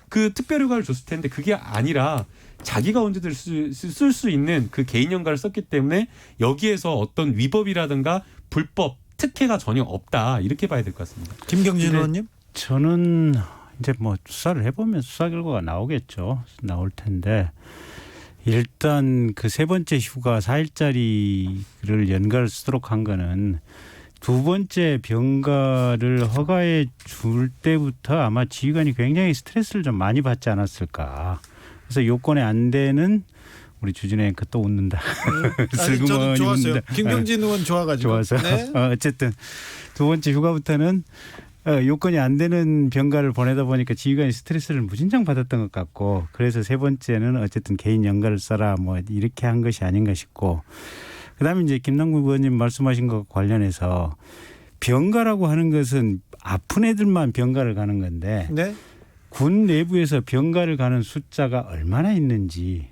[SPEAKER 9] 그 특별휴가를 줬을 텐데, 그게 아니라 자기가 언제든 쓸 수 있는 그 개인 연가를 썼기 때문에 여기에서 어떤 위법이라든가 불법, 특혜가 전혀 없다, 이렇게 봐야 될 것 같습니다.
[SPEAKER 1] 김경진 의원님?
[SPEAKER 8] 저는 이제 뭐 수사를 해보면 수사 결과가 나올 텐데, 일단 그 세 번째 휴가 4일짜리를 연가를 쓰도록 한 거는 두 번째 병가를 허가해 줄 때부터 아마 지휘관이 굉장히 스트레스를 좀 많이 받지 않았을까. 그래서 요건에 안 되는, 우리 주진애 앵커 또 웃는다.
[SPEAKER 1] 저도 좋았어요. 김경진 의원 좋아가지고.
[SPEAKER 8] 좋아서. 네. 어쨌든 두 번째 휴가부터는 요건이 안 되는 병가를 보내다 보니까 지휘관이 스트레스를 무진장 받았던 것 같고, 그래서 세 번째는 어쨌든 개인 연가를 써라, 뭐 이렇게 한 것이 아닌가 싶고, 그다음에 이제 김남국 의원님 말씀하신 것과 관련해서 병가라고 하는 것은 아픈 애들만 병가를 가는 건데, 네. 군 내부에서 병가를 가는 숫자가 얼마나 있는지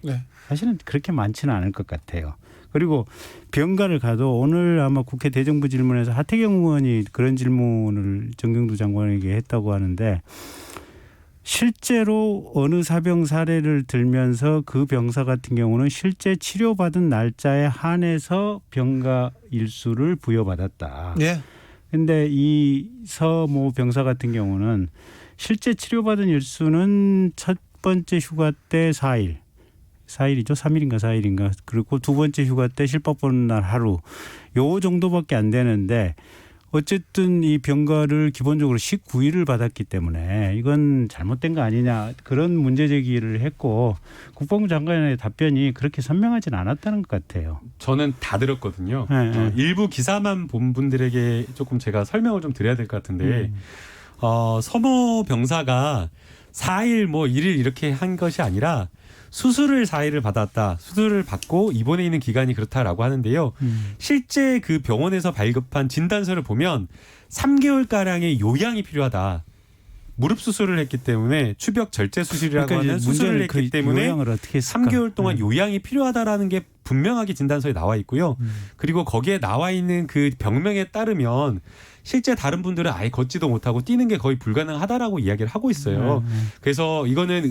[SPEAKER 8] 사실은 그렇게 많지는 않을 것 같아요. 그리고 병가를 가도 오늘 아마 국회 대정부 질문에서 하태경 의원이 그런 질문을 정경두 장관에게 했다고 하는데, 실제로 어느 사병 사례를 들면서 그 병사 같은 경우는 실제 치료받은 날짜에 한해서 병가 일수를 부여받았다. 네. 근데 이 서모 병사 같은 경우는 실제 치료받은 일수는 첫 번째 휴가 때 4일이죠. 3일인가 4일인가. 그리고 두 번째 휴가 때 실밥 보는 날 하루. 요 정도밖에 안 되는데, 어쨌든 이 병가를 기본적으로 19일을 받았기 때문에 이건 잘못된 거 아니냐, 그런 문제 제기를 했고, 국방부 장관의 답변이 그렇게 선명하지는 않았다는 것 같아요.
[SPEAKER 9] 저는 다 들었거든요. 네. 일부 기사만 본 분들에게 조금 제가 설명을 좀 드려야 될 것 같은데, 서모 병사가 4일 뭐 1일 이렇게 한 것이 아니라 수술을 4일을 받았다. 수술을 받고 입원해 있는 기간이 그렇다라고 하는데요. 실제 그 병원에서 발급한 진단서를 보면 3개월가량의 요양이 필요하다. 무릎 수술을 했기 때문에 추벽 절제 수술이라고
[SPEAKER 8] 그러니까
[SPEAKER 9] 하는 수술을 했기
[SPEAKER 8] 그
[SPEAKER 9] 때문에
[SPEAKER 8] 요양을 어떻게 했을까?
[SPEAKER 9] 3개월 동안 요양이 필요하다라는 게 분명하게 진단서에 나와 있고요. 그리고 거기에 나와 있는 그 병명에 따르면 실제 다른 분들은 아예 걷지도 못하고 뛰는 게 거의 불가능하다라고 이야기를 하고 있어요. 그래서 이거는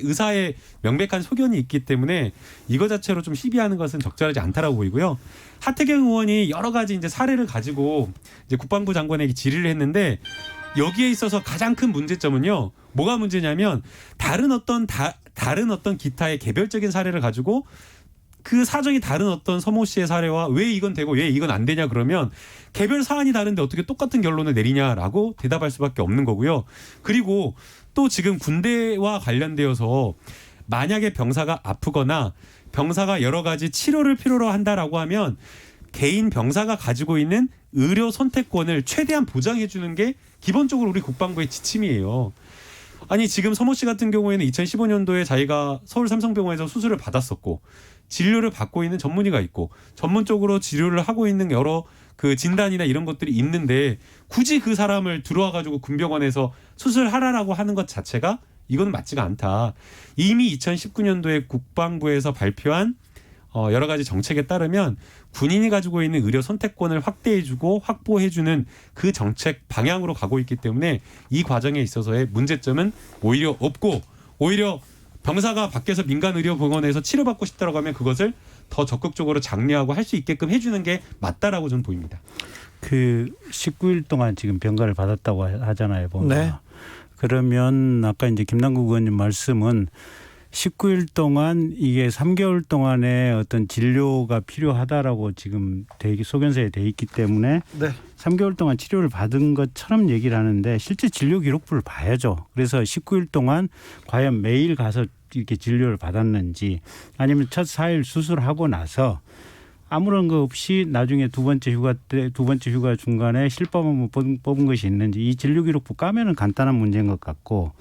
[SPEAKER 9] 의사의 명백한 소견이 있기 때문에 이거 자체로 좀 시비하는 것은 적절하지 않다라고 보이고요. 하태경 의원이 여러 가지 이제 사례를 가지고 이제 국방부 장관에게 질의를 했는데 여기에 있어서 가장 큰 문제점은요. 뭐가 문제냐면 다른 어떤 기타의 개별적인 사례를 가지고 그 사정이 다른 어떤 서모 씨의 사례와 왜 이건 되고 왜 이건 안 되냐 그러면 개별 사안이 다른데 어떻게 똑같은 결론을 내리냐라고 대답할 수밖에 없는 거고요. 그리고 또 지금 군대와 관련되어서 만약에 병사가 아프거나 병사가 여러 가지 치료를 필요로 한다라고 하면 개인 병사가 가지고 있는 의료 선택권을 최대한 보장해 주는 게 기본적으로 우리 국방부의 지침이에요. 아니 지금 서모 씨 같은 경우에는 2015년도에 자기가 서울 삼성병원에서 수술을 받았었고 진료를 받고 있는 전문의가 있고 전문적으로 치료를 하고 있는 여러 그 진단이나 이런 것들이 있는데 굳이 그 사람을 들어와 가지고 군병원에서 수술하라라고 하는 것 자체가 이건 맞지가 않다. 이미 2019년도에 국방부에서 발표한 여러 가지 정책에 따르면 군인이 가지고 있는 의료 선택권을 확대해주고 확보해주는 그 정책 방향으로 가고 있기 때문에 이 과정에 있어서의 문제점은 오히려 없고 오히려 병사가 밖에서 민간 의료병원에서 치료받고 싶다고 하면 그것을 더 적극적으로 장려하고 할 수 있게끔 해주는 게 맞다라고 저는 보입니다.
[SPEAKER 8] 그 19일 동안 지금 병가를 받았다고 하잖아요. 보면.
[SPEAKER 1] 네.
[SPEAKER 8] 그러면 아까 이제 김남국 의원님 말씀은 19일 동안 이게 3개월 동안의 어떤 진료가 필요하다라고 지금 소견서에 돼 있기 때문에
[SPEAKER 1] 네.
[SPEAKER 8] 3개월 동안 치료를 받은 것처럼 얘기를 하는데 실제 진료 기록부를 봐야죠. 그래서 19일 동안 과연 매일 가서 이렇게 진료를 받았는지 아니면 첫 4일 수술하고 나서 아무런 거 없이 나중에 두 번째 휴가 중간에 실밥 한번 뽑은 것이 있는지 이 진료 기록부 까면은 간단한 문제인 것 같고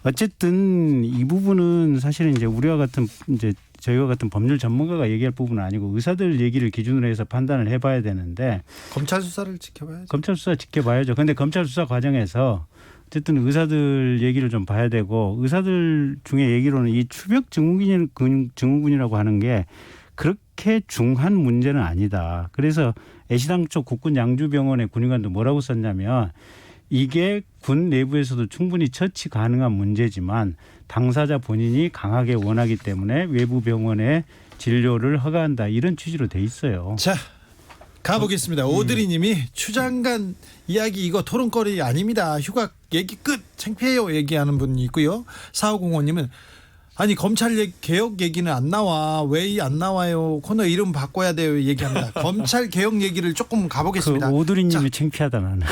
[SPEAKER 8] 어쨌든 이 부분은 사실은 이제 우리와 같은 이제 저희와 같은 법률 전문가가 얘기할 부분은 아니고 의사들 얘기를 기준으로 해서 판단을 해봐야 되는데
[SPEAKER 1] 검찰 수사를 지켜봐야죠.
[SPEAKER 8] 검찰 수사 지켜봐야죠. 그런데 검찰 수사 과정에서 어쨌든 의사들 얘기를 좀 봐야 되고 의사들 중에 얘기로는 이 추벽 증후군이라고 하는 게 그렇게 중한 문제는 아니다. 그래서 애시당 초 국군 양주병원의 군의관도 뭐라고 썼냐면 이게 군 내부에서도 충분히 처치 가능한 문제지만 당사자 본인이 강하게 원하기 때문에 외부 병원에 진료를 허가한다. 이런 취지로 돼 있어요.
[SPEAKER 1] 자, 가보겠습니다. 오드리 님이 추 장관 이야기 이거 토론거리 아닙니다. 휴가 얘기 끝. 창피해요. 얘기하는 분이 있고요. 4505님은 아니 검찰 개혁 얘기는 안 나와. 왜 안 나와요? 코너 이름 바꿔야 돼요. 얘기합니다. 검찰 개혁 얘기를 조금 가보겠습니다.
[SPEAKER 8] 그 오드리님이 창피하다 나는.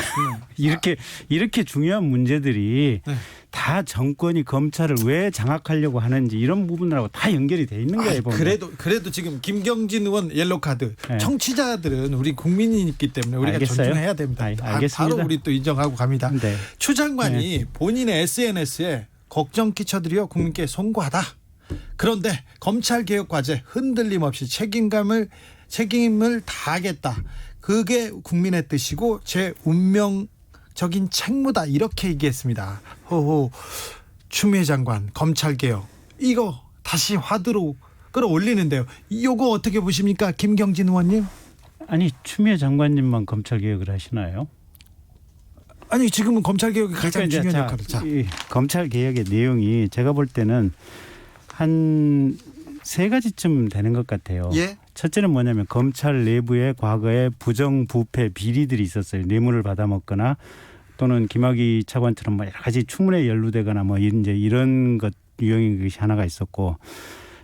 [SPEAKER 8] 이렇게 중요한 문제들이
[SPEAKER 1] 네.
[SPEAKER 8] 다 정권이 검찰을 왜 장악하려고 하는지 이런 부분하고 다 연결이 돼 있는 거예요. 보면.
[SPEAKER 1] 그래도 지금 김경진 의원 옐로 카드.
[SPEAKER 8] 네.
[SPEAKER 1] 청취자들은 우리 국민이기 때문에 우리가
[SPEAKER 8] 알겠어요?
[SPEAKER 1] 존중해야 됩니다.
[SPEAKER 8] 알겠습니다.
[SPEAKER 1] 바로 우리 또 인정하고 갑니다.
[SPEAKER 8] 네.
[SPEAKER 1] 추 장관이 본인의 SNS에 걱정 끼쳐드려 국민께 송구하다. 그런데 검찰 개혁 과제 흔들림 없이 책임을 다하겠다. 그게 국민의 뜻이고 제 운명적인 책무다. 이렇게 얘기했습니다. 호호. 추미애 장관 검찰 개혁 이거 다시 화두로 끌어올리는데요. 이거 어떻게 보십니까, 김경진 의원님?
[SPEAKER 8] 아니 추미애 장관님만 검찰 개혁을 하시나요?
[SPEAKER 1] 아니 지금은 검찰 개혁이 가장
[SPEAKER 8] 그러니까
[SPEAKER 1] 중요한 역할을.
[SPEAKER 8] 이 검찰 개혁의 내용이 제가 볼 때는 한 3가지쯤 되는 것 같아요.
[SPEAKER 1] 예.
[SPEAKER 8] 첫째는 뭐냐면 검찰 내부에 과거에 부정부패 비리들이 있었어요. 뇌물을 받아먹거나 또는 김학의 차관처럼 뭐 여러 가지 추문에 연루되거나 뭐 이제 이런 것 유형인 것이 하나가 있었고,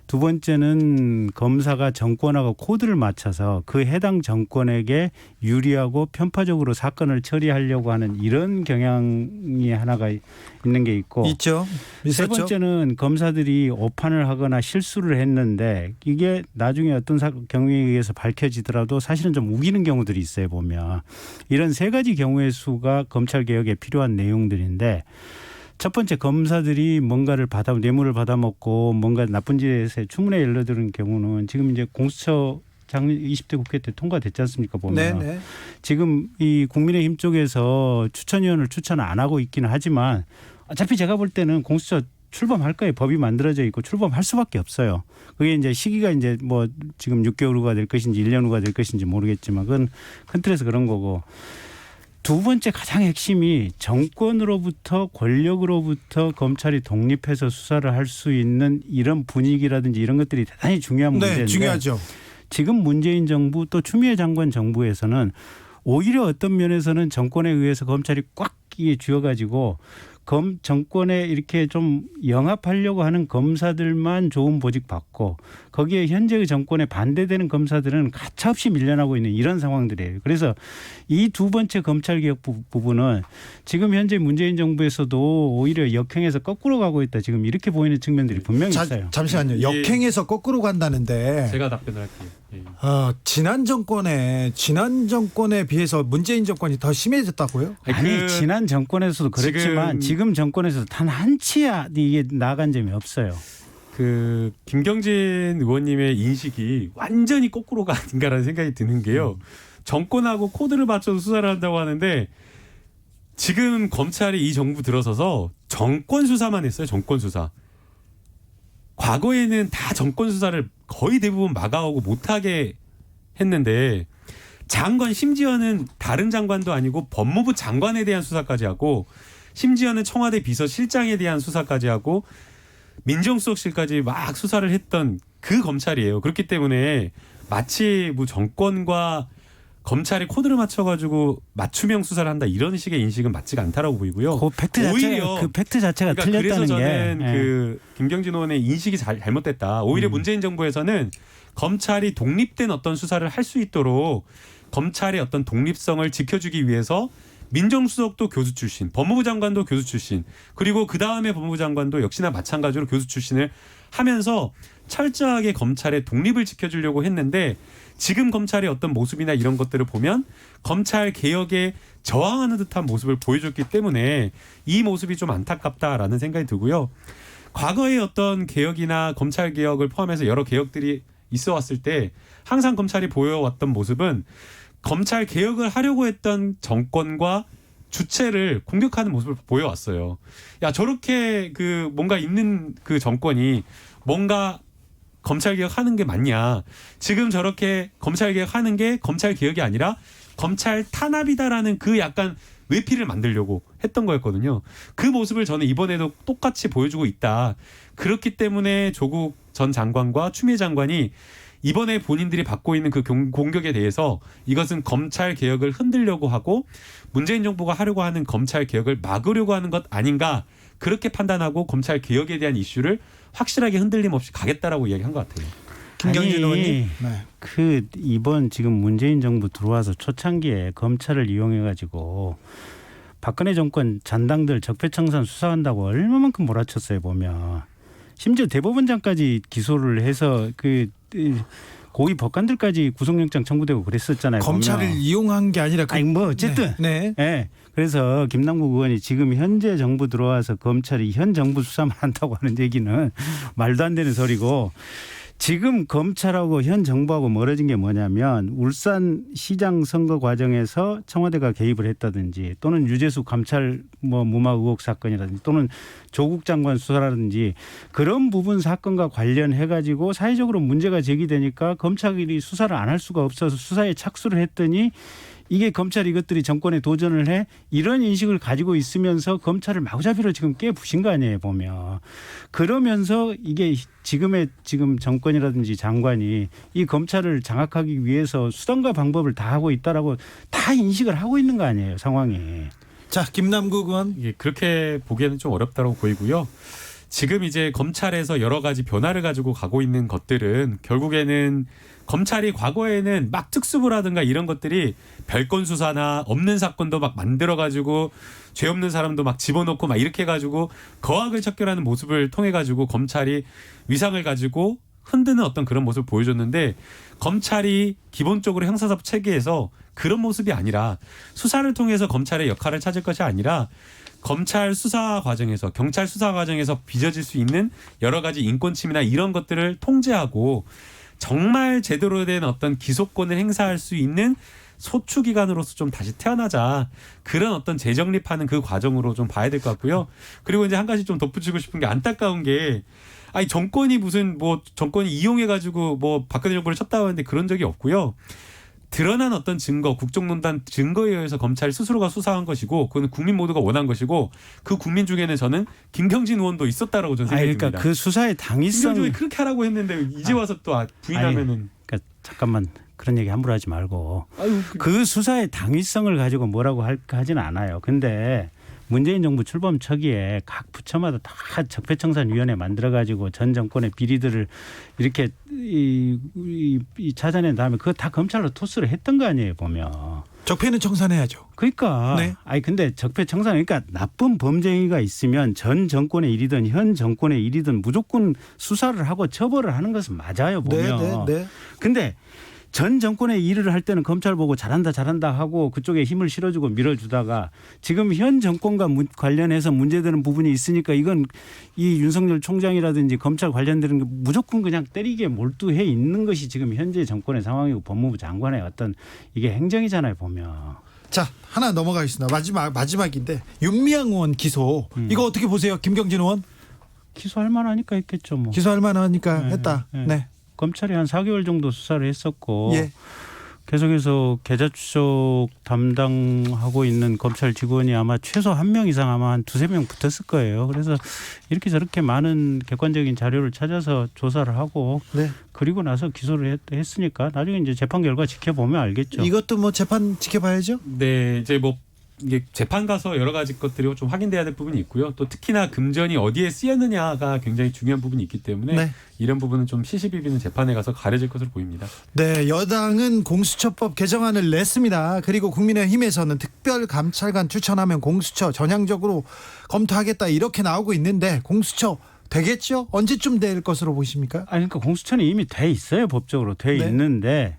[SPEAKER 8] 두 번째는 검사가 정권하고 코드를 맞춰서 그 해당 정권에게 유리하고 편파적으로 사건을 처리하려고 하는 이런 경향이 하나가 있는 게 있고,
[SPEAKER 1] 있죠.
[SPEAKER 8] 세 번째는 검사들이 오판을 하거나 실수를 했는데 이게 나중에 어떤 경우에 의해서 밝혀지더라도 사실은 좀 우기는 경우들이 있어요. 보면 이런 3가지 경우의 수가 검찰 개혁에 필요한 내용들인데, 첫 번째 검사들이 뭔가를 뇌물을 받아먹고 뭔가 나쁜 짓에 추문에 열려드는 경우는 지금 이제 공수처 작년 20대 국회 때 통과됐지 않습니까? 보면
[SPEAKER 1] 네네.
[SPEAKER 8] 지금 이 국민의힘 쪽에서 추천위원을 추천 안 하고 있기는 하지만 어차피 제가 볼 때는 공수처 출범할 거예요. 법이 만들어져 있고 출범할 수밖에 없어요. 그게 이제 시기가 이제 뭐 지금 6개월 후가 될 것인지 1년 후가 될 것인지 모르겠지만 그건 큰 틀에서 그런 거고. 두 번째 가장 핵심이 정권으로부터 권력으로부터 검찰이 독립해서 수사를 할 수 있는 이런 분위기라든지 이런 것들이 대단히 중요한 문제인데.
[SPEAKER 1] 네, 중요하죠.
[SPEAKER 8] 지금 문재인 정부 또 추미애 장관 정부에서는 오히려 어떤 면에서는 정권에 의해서 검찰이 꽉 쥐어가지고 정권에 이렇게 좀 영합하려고 하는 검사들만 좋은 보직 받고 거기에 현재의 정권에 반대되는 검사들은 가차없이 밀려나고 있는 이런 상황들이에요. 그래서 이 두 번째 검찰개혁 부분은 지금 현재 문재인 정부에서도 오히려 역행해서 거꾸로 가고 있다. 지금 이렇게 보이는 측면들이 분명히 있어요.
[SPEAKER 1] 잠시만요. 역행해서 거꾸로 간다는데
[SPEAKER 9] 제가 답변을 할게요. 예.
[SPEAKER 1] 지난 정권에 비해서 문재인 정권이 더 심해졌다고요?
[SPEAKER 8] 아니 지난 정권에서도 그렇지만 지금 정권에서도 단 한 치야 이게 나간 점이 없어요.
[SPEAKER 9] 그 김경진 의원님의 인식이 완전히 거꾸로가 아닌가라는 생각이 드는 게요. 정권하고 코드를 맞춰서 수사를 한다고 하는데 지금 검찰이 이 정부 들어서서 정권 수사만 했어요. 정권 수사. 과거에는 다 정권 수사를 거의 대부분 막아오고 못하게 했는데 장관 심지어는 다른 장관도 아니고 법무부 장관에 대한 수사까지 하고 심지어는 청와대 비서실장에 대한 수사까지 하고 민정수석실까지 막 수사를 했던 그 검찰이에요. 그렇기 때문에 마치 뭐 정권과 검찰이 코드를 맞춰가지고 맞춤형 수사를 한다 이런 식의 인식은 맞지가 않다라고 보이고요.
[SPEAKER 8] 그 팩트 자체가
[SPEAKER 9] 그러니까
[SPEAKER 8] 틀렸다는
[SPEAKER 9] 그래서 저는
[SPEAKER 8] 게.
[SPEAKER 9] 그 김경진 의원의 인식이 잘못됐다. 오히려 문재인 정부에서는 검찰이 독립된 어떤 수사를 할 수 있도록 검찰의 어떤 독립성을 지켜주기 위해서 민정수석도 교수 출신, 법무부 장관도 교수 출신, 그리고 그 다음에 법무부 장관도 역시나 마찬가지로 교수 출신을 하면서 철저하게 검찰의 독립을 지켜주려고 했는데 지금 검찰의 어떤 모습이나 이런 것들을 보면 검찰 개혁에 저항하는 듯한 모습을 보여줬기 때문에 이 모습이 좀 안타깝다라는 생각이 들고요. 과거의 어떤 개혁이나 검찰 개혁을 포함해서 여러 개혁들이 있어 왔을 때 항상 검찰이 보여왔던 모습은 검찰 개혁을 하려고 했던 정권과 주체를 공격하는 모습을 보여왔어요. 야, 저렇게 그 뭔가 있는 그 정권이 뭔가 검찰 개혁하는 게 맞냐. 지금 저렇게 검찰 개혁하는 게 검찰 개혁이 아니라 검찰 탄압이다라는 그 약간 외피를 만들려고 했던 거였거든요. 그 모습을 저는 이번에도 똑같이 보여주고 있다. 그렇기 때문에 조국 전 장관과 추미애 장관이 이번에 본인들이 받고 있는 그 공격에 대해서 이것은 검찰 개혁을 흔들려고 하고 문재인 정부가 하려고 하는 검찰 개혁을 막으려고 하는 것 아닌가 그렇게 판단하고 검찰 개혁에 대한 이슈를 확실하게 흔들림 없이 가겠다라고 이야기한 것 같아요.
[SPEAKER 1] 김경진 의원님. 네.
[SPEAKER 8] 그 이번 지금 문재인 정부 들어와서 초창기에 검찰을 이용해 가지고 박근혜 정권 잔당들 적폐청산 수사한다고 얼마만큼 몰아쳤어요 보면. 심지어 대법원장까지 기소를 해서 그 고위 법관들까지 구속영장 청구되고 그랬었잖아요.
[SPEAKER 1] 검찰을
[SPEAKER 8] 보면.
[SPEAKER 1] 이용한 게 아니라
[SPEAKER 8] 아니 뭐 어쨌든
[SPEAKER 1] 네.
[SPEAKER 8] 네. 그래서 김남국 의원이 지금 현재 정부 들어와서 검찰이 현 정부 수사만 한다고 하는 얘기는 말도 안 되는 소리고 지금 검찰하고 현 정부하고 멀어진 게 뭐냐면 울산시장 선거 과정에서 청와대가 개입을 했다든지 또는 유재수 감찰 무마 의혹 사건이라든지 또는 조국 장관 수사라든지 그런 부분 사건과 관련해 가지고 사회적으로 문제가 제기되니까 검찰이 수사를 안 할 수가 없어서 수사에 착수를 했더니 이게 검찰이 이것들이 정권에 도전을 해 이런 인식을 가지고 있으면서 검찰을 마구잡이로 지금 깨부신 거 아니에요 보면. 그러면서 이게 지금 정권이라든지 장관이 이 검찰을 장악하기 위해서 수단과 방법을 다 하고 있다라고 다 인식을 하고 있는 거 아니에요 상황이.
[SPEAKER 1] 자, 김남국 의원.
[SPEAKER 9] 이게 그렇게 보기에는 좀 어렵다고 보이고요. 지금 이제 검찰에서 여러 가지 변화를 가지고 가고 있는 것들은 결국에는 검찰이 과거에는 막 특수부라든가 이런 것들이 별건 수사나 없는 사건도 막 만들어가지고 죄 없는 사람도 막 집어넣고 막 이렇게 해가지고 거악을 척결하는 모습을 통해가지고 검찰이 위상을 가지고 흔드는 어떤 그런 모습을 보여줬는데 검찰이 기본적으로 형사사법 체계에서 그런 모습이 아니라 수사를 통해서 검찰의 역할을 찾을 것이 아니라 검찰 수사 과정에서 경찰 수사 과정에서 빚어질 수 있는 여러 가지 인권 침해나 이런 것들을 통제하고 정말 제대로 된 어떤 기소권을 행사할 수 있는 소추기관으로서 좀 다시 태어나자 그런 어떤 재정립하는 그 과정으로 좀 봐야 될 것 같고요. 그리고 이제 한 가지 좀 덧붙이고 싶은 게 안타까운 게 아니 정권이 무슨 뭐 정권이 이용해가지고 뭐 박근혜 정부를 쳤다고 하는데 그런 적이 없고요. 드러난 어떤 증거, 국정농단 증거에 의해서 검찰 스스로가 수사한 것이고 그건 국민 모두가 원한 것이고 그 국민 중에는 저는 김경진 의원도 있었다라고 저는 생각이 듭니다.
[SPEAKER 8] 그러니까 그 수사의 당위성
[SPEAKER 9] 김경진 의원이 그렇게 하라고 했는데 이제 와서 또 부인하면은.
[SPEAKER 8] 그러니까 잠깐만 그런 얘기 함부로 하지 말고
[SPEAKER 9] 아유,
[SPEAKER 8] 그 수사의 당위성을 가지고 뭐라고 하지는 않아요. 근데 문재인 정부 출범 초기에 각 부처마다 다 적폐청산위원회 만들어가지고 전 정권의 비리들을 이렇게 이 찾아낸 다음에 그거 다 검찰로 토스를 했던 거 아니에요 보면.
[SPEAKER 1] 적폐는 청산해야죠.
[SPEAKER 8] 그러니까.
[SPEAKER 1] 네.
[SPEAKER 8] 아니 근데 적폐청산 그러니까 나쁜 범죄가 있으면 전 정권의 일이든 현 정권의 일이든 무조건 수사를 하고 처벌을 하는 것은 맞아요 보면.
[SPEAKER 1] 네.
[SPEAKER 8] 근데 전 정권의 일을 할 때는 검찰 보고 잘한다 하고 그쪽에 힘을 실어주고 밀어주다가 지금 현 정권과 관련해서 문제되는 부분이 있으니까 이건 이 윤석열 총장이라든지 검찰 관련되는 게 무조건 그냥 때리기에 몰두해 있는 것이 지금 현재 정권의 상황이고 법무부 장관의 어떤 이게 행정이잖아요 보면.
[SPEAKER 1] 자, 하나 넘어가겠습니다. 마지막인데 윤미향 의원 기소 이거 어떻게 보세요, 김경진 의원?
[SPEAKER 8] 기소할 만하니까 했겠죠 뭐.
[SPEAKER 1] 기소할 만하니까
[SPEAKER 8] 네,
[SPEAKER 1] 했다.
[SPEAKER 8] 네.
[SPEAKER 1] 네.
[SPEAKER 8] 검찰이 한 4개월 정도 수사를 했었고
[SPEAKER 1] 예.
[SPEAKER 8] 계속해서 계좌 추적 담당하고 있는 검찰 직원이 아마 최소 1명 이상 아마 한 2-3명 붙었을 거예요. 그래서 이렇게 저렇게 많은 객관적인 자료를 찾아서 조사를 하고
[SPEAKER 1] 네.
[SPEAKER 8] 그리고 나서 기소를 했으니까 나중에 이제 재판 결과 지켜보면 알겠죠.
[SPEAKER 1] 이것도 뭐 재판 지켜봐야죠.
[SPEAKER 9] 네, 이제 뭐 이게 재판 가서 여러 가지 것들이 좀 확인돼야 될 부분이 있고요. 또 특히나 금전이 어디에 쓰였느냐가 굉장히 중요한 부분이 있기 때문에
[SPEAKER 1] 네.
[SPEAKER 9] 이런 부분은 좀 시시비비는 재판에 가서 가려질 것으로 보입니다.
[SPEAKER 1] 네, 여당은 공수처법 개정안을 냈습니다. 그리고 국민의힘에서는 특별감찰관 추천하면 공수처 전향적으로 검토하겠다 이렇게 나오고 있는데 공수처 되겠죠? 언제쯤 될 것으로 보십니까?
[SPEAKER 8] 아니 그러니까 공수처는 이미 돼 있어요. 법적으로 돼
[SPEAKER 1] 네.
[SPEAKER 8] 있는데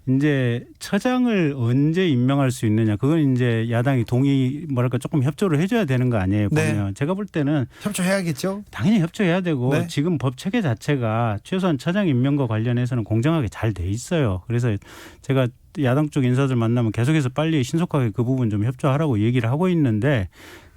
[SPEAKER 8] 이제 처장을 언제 임명할 수 있느냐 그건 이제 야당이 조금 협조를 해줘야 되는 거 아니에요 보면.
[SPEAKER 1] 네.
[SPEAKER 8] 제가 볼 때는
[SPEAKER 1] 협조해야겠죠.
[SPEAKER 8] 당연히 협조해야 되고
[SPEAKER 1] 네.
[SPEAKER 8] 지금 법 체계 자체가 최소한 처장 임명과 관련해서는 공정하게 잘 돼 있어요. 그래서 제가 야당 쪽 인사들 만나면 계속해서 빨리 신속하게 그 부분 좀 협조하라고 얘기를 하고 있는데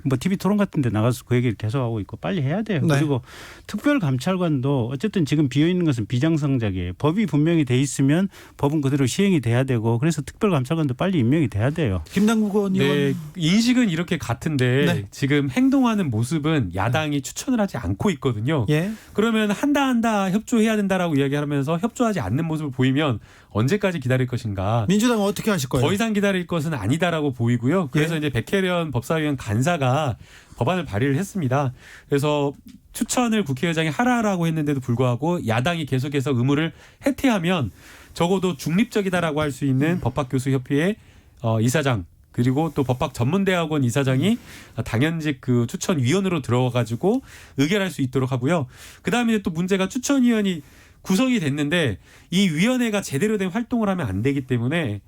[SPEAKER 8] 뭐 TV 토론 같은 데 나가서 그 얘기를 계속하고 있고 빨리 해야 돼요.
[SPEAKER 1] 네.
[SPEAKER 8] 그리고 특별감찰관도 어쨌든 지금 비어있는 것은 비정상적이에요. 법이 분명히 돼 있으면 법은 그대로 시행이 돼야 되고 그래서 특별감찰관도 빨리 임명이 돼야 돼요.
[SPEAKER 1] 김남국 의원.
[SPEAKER 9] 네, 인식은 이렇게 같은데
[SPEAKER 1] 네.
[SPEAKER 9] 지금 행동하는 모습은 야당이 추천을 하지 않고 있거든요.
[SPEAKER 1] 예.
[SPEAKER 9] 그러면 한다 협조해야 된다라고 이야기하면서 협조하지 않는 모습을 보이면 언제까지 기다릴 것인가?
[SPEAKER 1] 민주당은 어떻게 하실 거예요?
[SPEAKER 9] 더 이상 기다릴 것은 아니다라고 보이고요. 그래서
[SPEAKER 1] 예.
[SPEAKER 9] 이제 백혜련 법사위원 간사가 법안을 발의를 했습니다. 그래서 추천을 국회의장이 하라라고 했는데도 불구하고 야당이 계속해서 의무를 해태하면 적어도 중립적이다라고 할 수 있는 법학교수협회의 이사장 그리고 또 법학전문대학원 이사장이 당연직 그 추천위원으로 들어가지고 의결할 수 있도록 하고요. 그다음에 또 문제가 추천위원이 구성이 됐는데 이 위원회가 제대로 된 활동을 하면 안 되기 때문에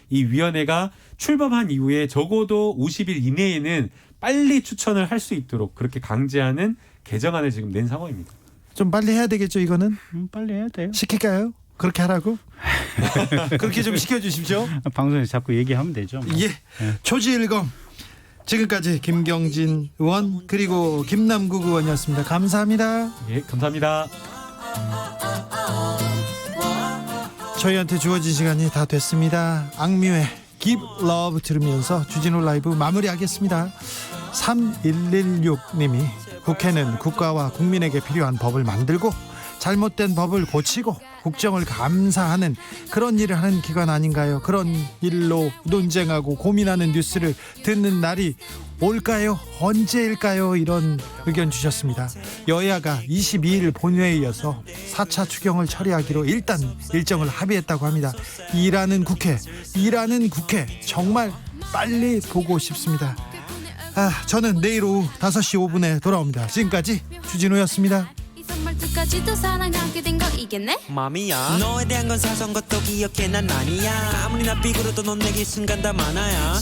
[SPEAKER 9] 이 위원회가 출범한 이후에 적어도 50일 이내에는 빨리 추천을 할 수 있도록 그렇게 강제하는 개정안을 지금 낸 상황입니다.
[SPEAKER 1] 좀 빨리 해야 되겠죠, 이거는?
[SPEAKER 8] 빨리 해야 돼요.
[SPEAKER 1] 시킬까요? 그렇게 하라고? 그렇게 좀 시켜주십시오.
[SPEAKER 8] 방송에서 자꾸 얘기하면 되죠. 뭐.
[SPEAKER 1] 예. 초지일검. 지금까지 김경진 의원 그리고 김남국 의원이었습니다. 감사합니다.
[SPEAKER 9] 예, 감사합니다.
[SPEAKER 1] 저희한테 주어진 시간이 다 됐습니다. 악뮤의 Give Love 들으면서 주진우 라이브 마무리하겠습니다. 3116님이 국회는 국가와 국민에게 필요한 법을 만들고 잘못된 법을 고치고 국정을 감사하는 그런 일을 하는 기관 아닌가요? 그런 일로 논쟁하고 고민하는 뉴스를 듣는 날이 올까요? 언제일까요? 이런 의견 주셨습니다. 여야가 22일 본회의여서 4차 추경을 처리하기로 일단 일정을 합의했다고 합니다. 일하는 국회 정말 빨리 보고 싶습니다. 저는 내일 오후 5시 5분에 돌아옵니다. 지금까지 주진우였습니다.
[SPEAKER 10] 말투까지도 사랑하게 된 거 이겠네?
[SPEAKER 11] 맘이야 너에 대한 건 사소한 것도 기억해 난 아니야 아무리 나 삐그러도 넌 내게 순간 다 많아야